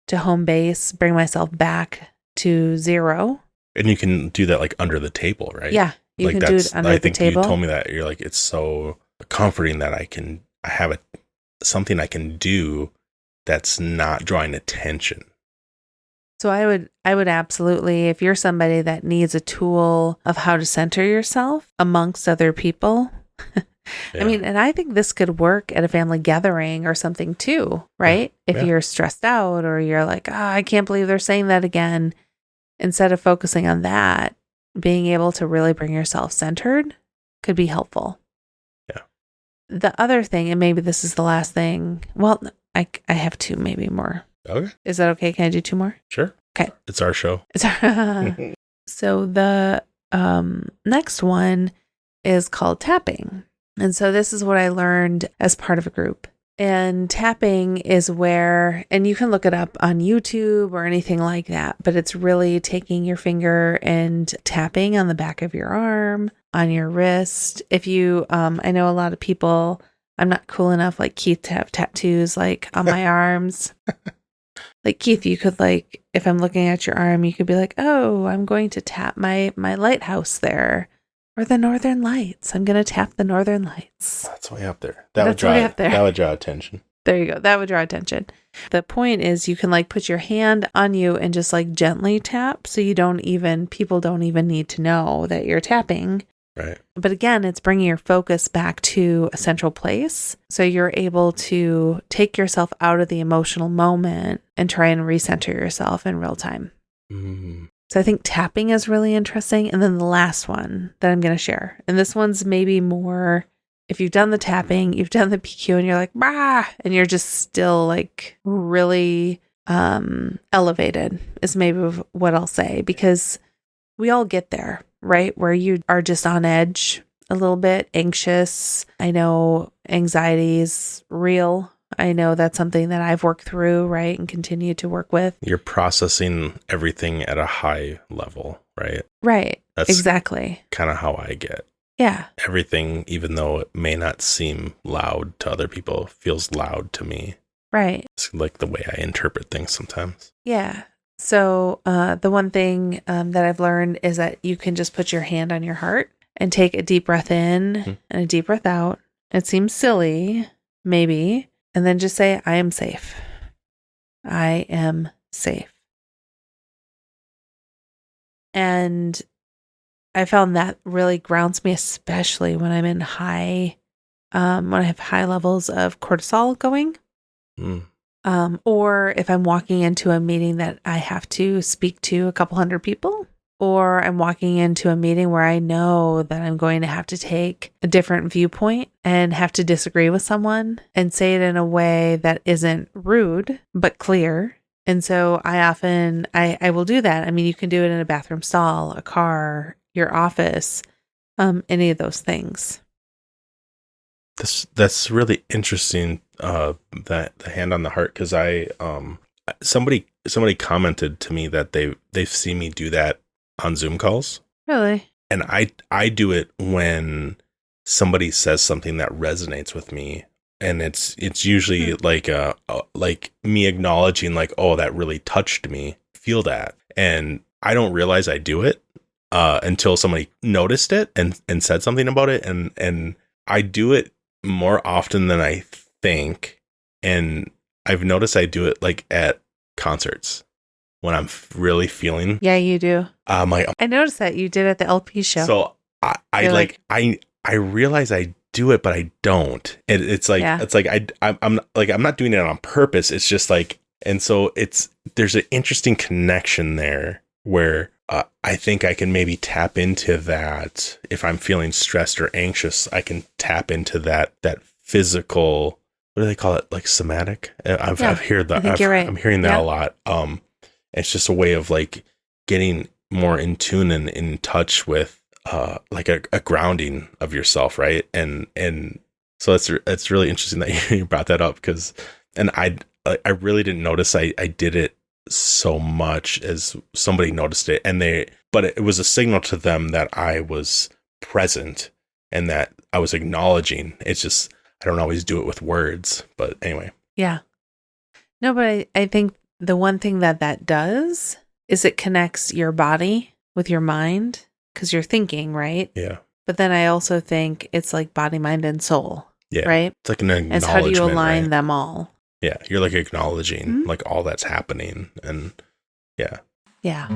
to home base, bring myself back to zero. And you can do that like under the table, right? Yeah, you like can do it under the table. You told me that. You're like, it's so comforting that I have something I can do that's not drawing attention. So I would absolutely, if you're somebody that needs a tool of how to center yourself amongst other people, Yeah. I mean, and I think this could work at a family gathering or something too, right? If you're stressed out or you're like, I can't believe they're saying that again. Instead of focusing on that, being able to really bring yourself centered could be helpful. Yeah. The other thing, and maybe this is the last thing. Well, I have two, maybe more. Okay. Is that okay? Can I do two more? Sure. Okay. It's our show. So the next one is called tapping. And so this is what I learned as part of a group. And tapping is where, and you can look it up on YouTube or anything like that, but it's really taking your finger and tapping on the back of your arm, on your wrist. If you, I know a lot of people, I'm not cool enough like Keith to have tattoos like on my arms. Like Keith, you could like, if I'm looking at your arm, you could be like, oh, I'm going to tap my lighthouse there. Or the Northern Lights. I'm going to tap the Northern Lights. That's way up there. That would draw attention. There you go. That would draw attention. The point is you can like put your hand on you and just like gently tap. So people don't even need to know that you're tapping. Right. But again, it's bringing your focus back to a central place. So you're able to take yourself out of the emotional moment and try and recenter yourself in real time. Mm. So I think tapping is really interesting. And then the last one that I'm going to share, and this one's maybe more, if you've done the tapping, you've done the PQ and you're like, bah, and you're just still like really elevated is maybe what I'll say, because we all get there, right? Where you are just on edge a little bit, anxious. I know anxiety is real. I know that's something that I've worked through, right? And continue to work with. You're processing everything at a high level, right? Right. That's exactly kind of how I get. Yeah. Everything, even though it may not seem loud to other people, feels loud to me. Right. It's like the way I interpret things sometimes. Yeah. So the one thing that I've learned is that you can just put your hand on your heart and take a deep breath in and a deep breath out. It seems silly, maybe. And then just say, I am safe. I am safe. And I found that really grounds me, especially when I'm in when I have high levels of cortisol going. Or if I'm walking into a meeting that I have to speak to a couple hundred people, or I'm walking into a meeting where I know that I'm going to have to take a different viewpoint and have to disagree with someone and say it in a way that isn't rude, but clear. And so I will do that. I mean, you can do it in a bathroom stall, a car, your office, any of those things. That's really interesting. That the hand on the heart, because somebody commented to me that they've seen me do that on Zoom calls. Really? And I do it when somebody says something that resonates with me, and it's usually like me acknowledging like, oh, that really touched me. Feel that, and I don't realize I do it until somebody noticed it and said something about it, and I do it more often than I think, and I've noticed I do it like at concerts. When I'm really feeling. Yeah, you do. I noticed that you did at the LP show. So I realize I do it, but I don't. I'm not doing it on purpose. It's just like, and so it's there's an interesting connection there where I think I can maybe tap into that. If I'm feeling stressed or anxious, I can tap into that physical, what do they call it? Like somatic. I've heard that. I think you're right. I'm hearing that a lot. It's just a way of like getting more in tune and in touch with like a grounding of yourself, right? And so it's really interesting that you brought that up, because I really didn't notice I did it so much as somebody noticed it, but it was a signal to them that I was present and that I was acknowledging. It's just I don't always do it with words, but anyway. Yeah. No, but I think the one thing that does is it connects your body with your mind, because you're thinking, right? Yeah. But then I also think it's like body, mind, and soul. Yeah. Right? It's like an acknowledgement. It's how do you align them all? Yeah. You're like acknowledging like all that's happening. And yeah. Yeah.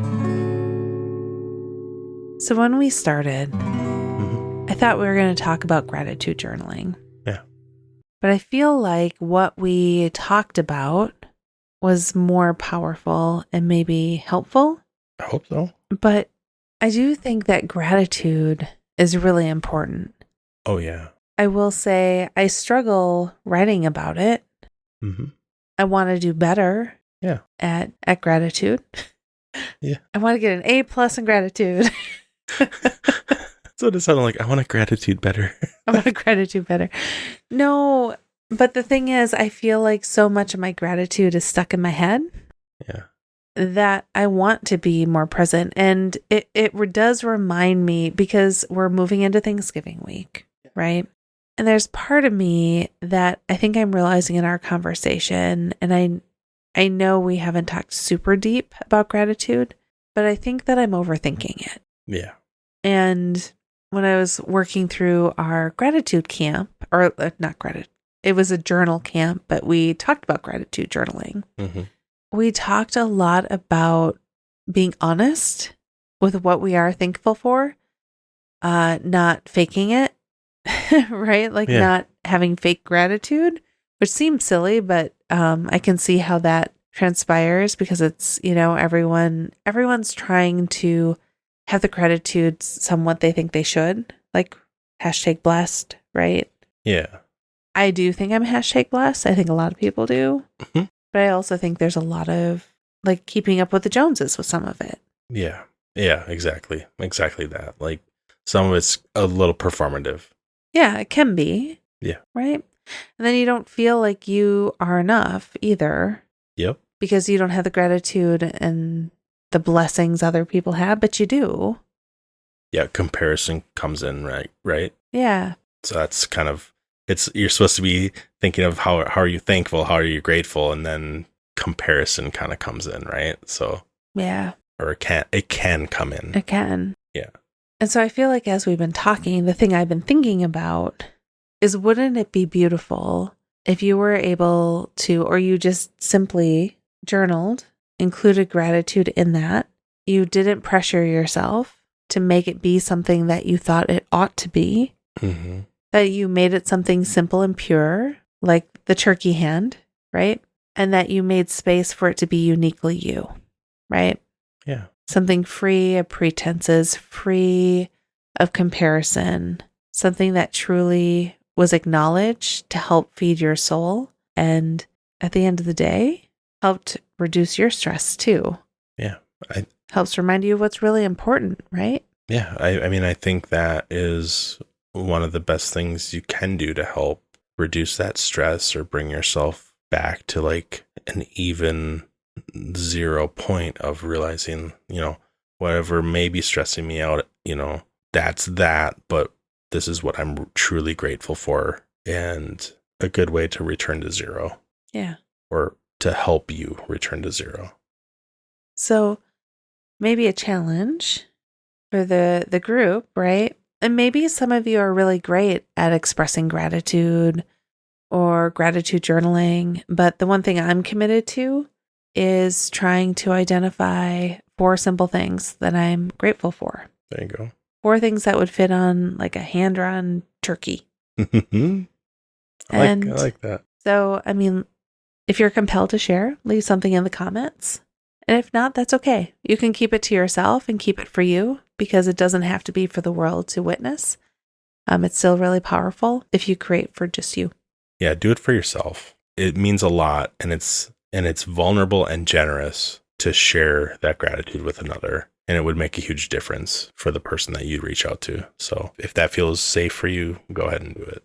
So when we started, I thought we were going to talk about gratitude journaling. Yeah. But I feel like what we talked about was more powerful and maybe helpful. I hope so. But I do think that gratitude is really important. Oh, yeah. I will say I struggle writing about it. Mm-hmm. I want to do better at gratitude. Yeah. I want to get an A+ in gratitude. So it sounded like I want a gratitude better. I want a gratitude better. No, but the thing is, I feel like so much of my gratitude is stuck in my head. Yeah. That I want to be more present. And it does remind me, because we're moving into Thanksgiving week, right? And there's part of me that I think I'm realizing in our conversation, and I know we haven't talked super deep about gratitude, but I think that I'm overthinking it. Yeah. And when I was working through our gratitude camp, or not gratitude, it was a journal camp, but we talked about gratitude journaling. Mm-hmm. We talked a lot about being honest with what we are thankful for, not faking it, right? Like not having fake gratitude, which seems silly, but I can see how that transpires, because it's, everyone's trying to have the gratitude somewhat they think they should, like #blessed, right? Yeah. I do think I'm #blessed. I think a lot of people do. Mm-hmm. But I also think there's a lot of like keeping up with the Joneses with some of it. Yeah. Yeah, exactly. Exactly that. Like some of it's a little performative. Yeah, it can be. Yeah. Right? And then you don't feel like you are enough either. Yep. Because you don't have the gratitude and the blessings other people have, but you do. Yeah, comparison comes in, right? Yeah. So that's kind of you're supposed to be thinking of how are you thankful, how are you grateful, and then comparison kind of comes in, right? So yeah. Or it can come in. It can. Yeah. And so I feel like as we've been talking, the thing I've been thinking about is, wouldn't it be beautiful if you were able to, or you just simply journaled, included gratitude in that, you didn't pressure yourself to make it be something that you thought it ought to be, that you made it something simple and pure, like the turkey hand, right? And that you made space for it to be uniquely you, right? Yeah. Something free of pretenses, free of comparison, something that truly was acknowledged to help feed your soul. And at the end of the day, helped reduce your stress too. Yeah. Helps remind you of what's really important, right? Yeah. I mean, I think that is one of the best things you can do to help reduce that stress or bring yourself back to like an even 0 point of realizing, whatever may be stressing me out, that's that, but this is what I'm truly grateful for, and a good way to return to zero. Yeah. Or to help you return to zero. So maybe a challenge for the group, right? And maybe some of you are really great at expressing gratitude or gratitude journaling, but the one thing I'm committed to is trying to identify 4 simple things that I'm grateful for. There you go. 4 things that would fit on like a hand-drawn turkey. I like that. So, I mean, if you're compelled to share, leave something in the comments. And if not, that's okay. You can keep it to yourself and keep it for you because it doesn't have to be for the world to witness. It's still really powerful if you create for just you. Yeah, do it for yourself. It means a lot, and it's vulnerable and generous to share that gratitude with another. And it would make a huge difference for the person that you reach out to. So if that feels safe for you, go ahead and do it.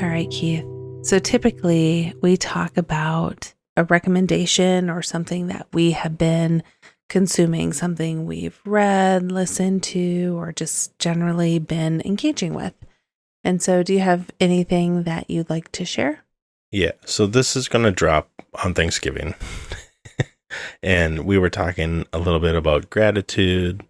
All right, Keith. So typically we talk about a recommendation or something that we have been consuming, something we've read, listened to, or just generally been engaging with. And so do you have anything that you'd like to share? Yeah. So this is going to drop on Thanksgiving. And we were talking a little bit about gratitude,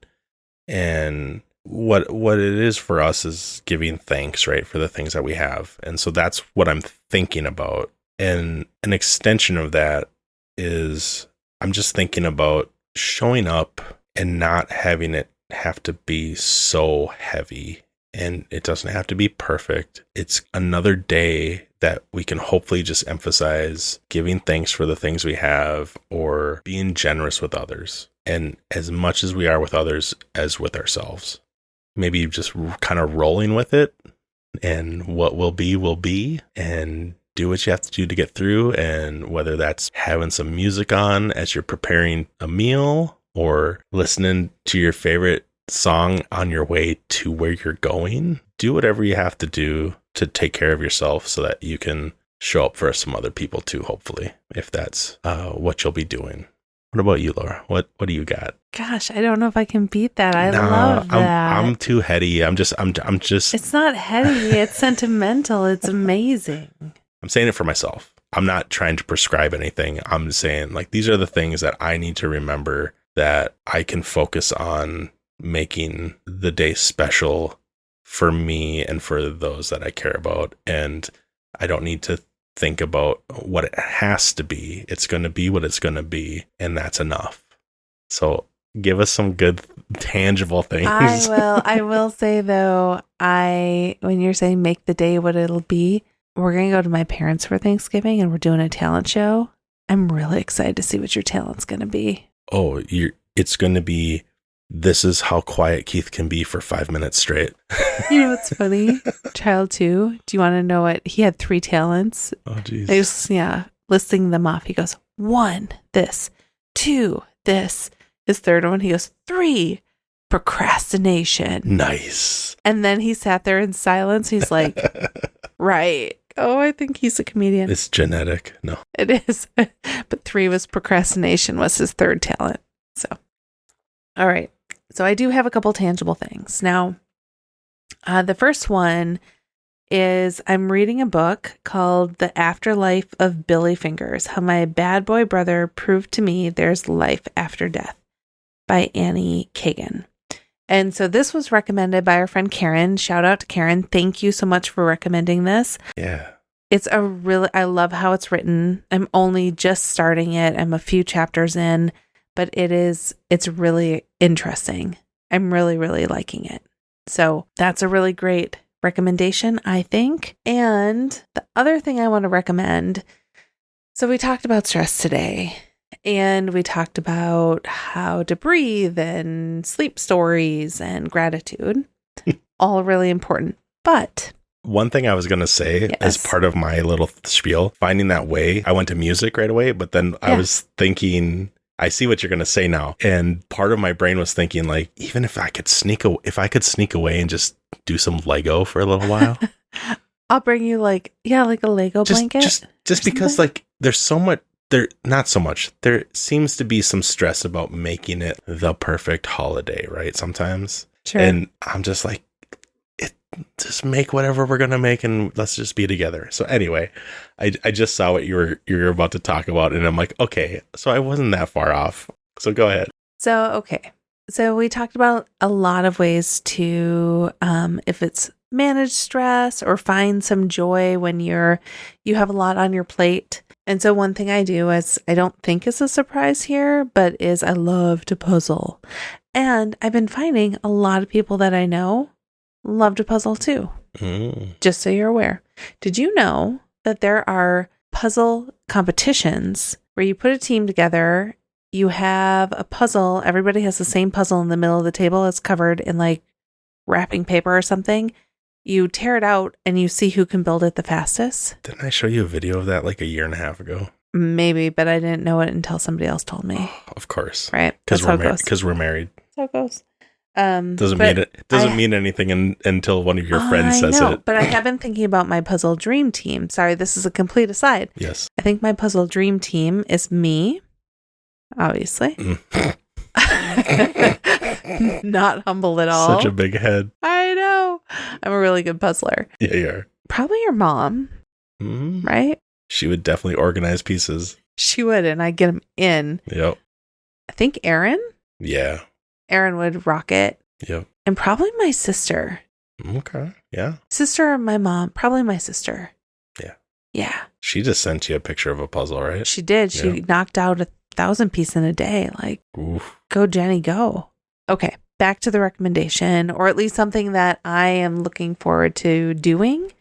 and what it is for us is giving thanks, right, for the things that we have. And so that's what I'm thinking about. And an extension of that is I'm just thinking about showing up and not having it have to be so heavy. And it doesn't have to be perfect. It's another day that we can hopefully just emphasize giving thanks for the things we have, or being generous with others. And as much as we are with others as with ourselves, maybe just kind of rolling with it, and what will be, and do what you have to do to get through. And whether that's having some music on as you're preparing a meal, or listening to your favorite song on your way to where you're going, do whatever you have to do to take care of yourself so that you can show up for some other people too, hopefully, if that's what you'll be doing. What about you, Laura? What do you got? Gosh, I don't know if I can beat that. I love that. I'm too heady. I'm just. It's not heady. It's sentimental. It's amazing. I'm saying it for myself. I'm not trying to prescribe anything. I'm saying, like, these are the things that I need to remember that I can focus on making the day special for me and for those that I care about. And I don't need to think about what it has to be. It's going to be what it's going to be, and that's enough. So give us some good tangible things. I will say though, when you're saying make the day what it'll be, we're going to go to my parents for Thanksgiving and we're doing a talent show. I'm really excited to see what your talent's going to be. Oh, it's going to be, this is how quiet Keith can be for 5 minutes straight. You know what's funny? Child 2, do you want to know what? He had 3 talents. Oh, geez. He was, listing them off. He goes, 1, this, 2, this. His third one, he goes, 3, procrastination. Nice. And then he sat there in silence. He's like, right. Oh, I think he's a comedian. It's genetic. No. It is. But 3 was procrastination, was his third talent. So, all right. So I do have a couple tangible things. Now, the first one is I'm reading a book called The Afterlife of Billy Fingers, How My Bad Boy Brother Proved to Me There's Life After Death by Annie Kagan. And so this was recommended by our friend Karen. Shout out to Karen. Thank you so much for recommending this. Yeah. It's I love how it's written. I'm only just starting it. I'm a few chapters in, but it's really interesting. I'm really, really liking it. So that's a really great recommendation, I think. And the other thing I want to recommend, so we talked about stress today, and we talked about how to breathe and sleep stories and gratitude, all really important. But one thing I was going to say as part of my little spiel, finding that way, I went to music right away, but then I was thinking, I see what you're going to say now. And part of my brain was thinking, like, even if I could sneak away and just do some Lego for a little while. I'll bring you like a Lego blanket. Just because there's so much, not so much. There seems to be some stress about making it the perfect holiday, right? Sometimes. Sure. And I'm just like, just make whatever we're going to make and let's just be together. So anyway, I just saw what you were about to talk about, and I'm like, okay, so I wasn't that far off. So go ahead. So we talked about a lot of ways to, if it's manage stress or find some joy when you have a lot on your plate. And so one thing I do is, I don't think is a surprise here, but is I love to puzzle. And I've been finding a lot of people that I know love to puzzle too. Just so you're aware. Did you know that there are puzzle competitions where you put a team together. You have a puzzle. Everybody has the same puzzle in the middle of the table. It's covered in like wrapping paper or something. You tear it out and you see who can build it the fastest. Didn't I show you a video of that like a year and a half ago? Maybe, but I didn't know it until somebody else told me. Of course. Right. Because we're married. That's how it goes. Doesn't mean anything until one of your friends says it. But I have been thinking about my puzzle dream team. Sorry, this is a complete aside. Yes. I think my puzzle dream team is me, obviously. Not humble at all. Such a big head. I know. I'm a really good puzzler. Yeah, you are. Probably your mom, right? She would definitely organize pieces. She would, and I'd get them in. Yep. I think Aaron. Yeah. Aaron would rock it. Yep. And probably my sister. Okay. Yeah. Sister or my mom. Probably my sister. Yeah. Yeah. She just sent you a picture of a puzzle, right? She did. She knocked out 1,000 pieces in a day. Like, oof. Go, Jenny, go. Okay. Back to the recommendation, or at least something that I am looking forward to doing.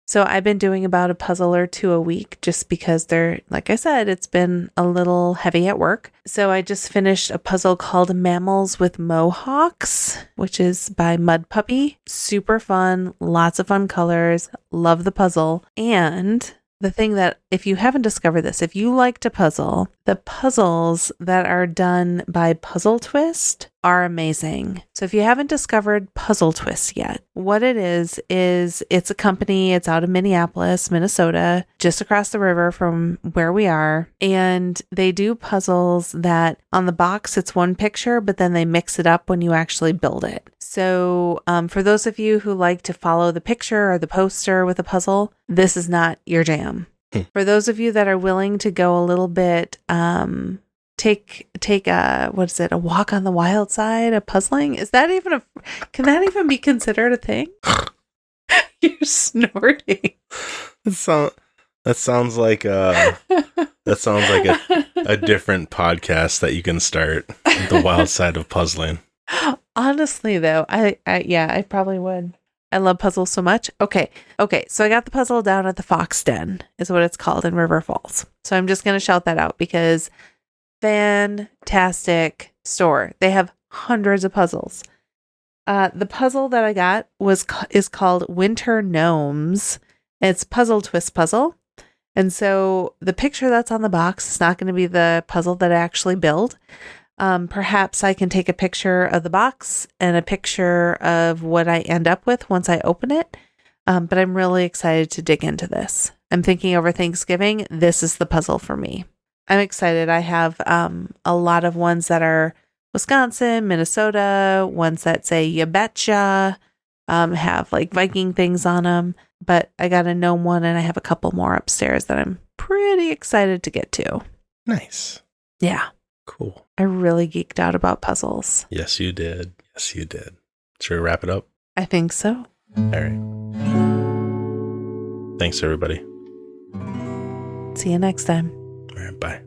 So I've been doing about a puzzle or two a week just because like I said, it's been a little heavy at work. So I just finished a puzzle called Mammals with Mohawks, which is by Mud Puppy. Super fun, lots of fun colors. Love the puzzle. And the thing that, if you haven't discovered this, if you like to puzzle, the puzzles that are done by Puzzle Twist are amazing. So if you haven't discovered Puzzle Twist yet, what it is it's a company, it's out of Minneapolis, Minnesota, just across the river from where we are. And they do puzzles that on the box, it's one picture, but then they mix it up when you actually build it. So for those of you who like to follow the picture or the poster with a puzzle, this is not your jam. For those of you that are willing to go a little bit, take a, what is it, a walk on the wild side of puzzling? Is that even can that even be considered a thing? You're snorting. That sounds like a different podcast that you can start. The wild side of puzzling. Honestly, though, I probably would. I love puzzles so much. Okay. So I got the puzzle down at the Fox Den, is what it's called in River Falls. So I'm just going to shout that out because fantastic store. They have hundreds of puzzles. The puzzle that I got is called Winter Gnomes. It's Puzzle Twist puzzle. And so the picture that's on the box is not going to be the puzzle that I actually build. Perhaps I can take a picture of the box and a picture of what I end up with once I open it. But I'm really excited to dig into this. I'm thinking over Thanksgiving, this is the puzzle for me. I'm excited. I have a lot of ones that are Wisconsin, Minnesota, ones that say "You betcha," have like Viking things on them. But I got a gnome one, and I have a couple more upstairs that I'm pretty excited to get to. Nice. Yeah. Cool. I really geeked out about puzzles. Yes, you did. Should we wrap it up? I think so. All right. Thanks, everybody. See you next time. All right. Bye.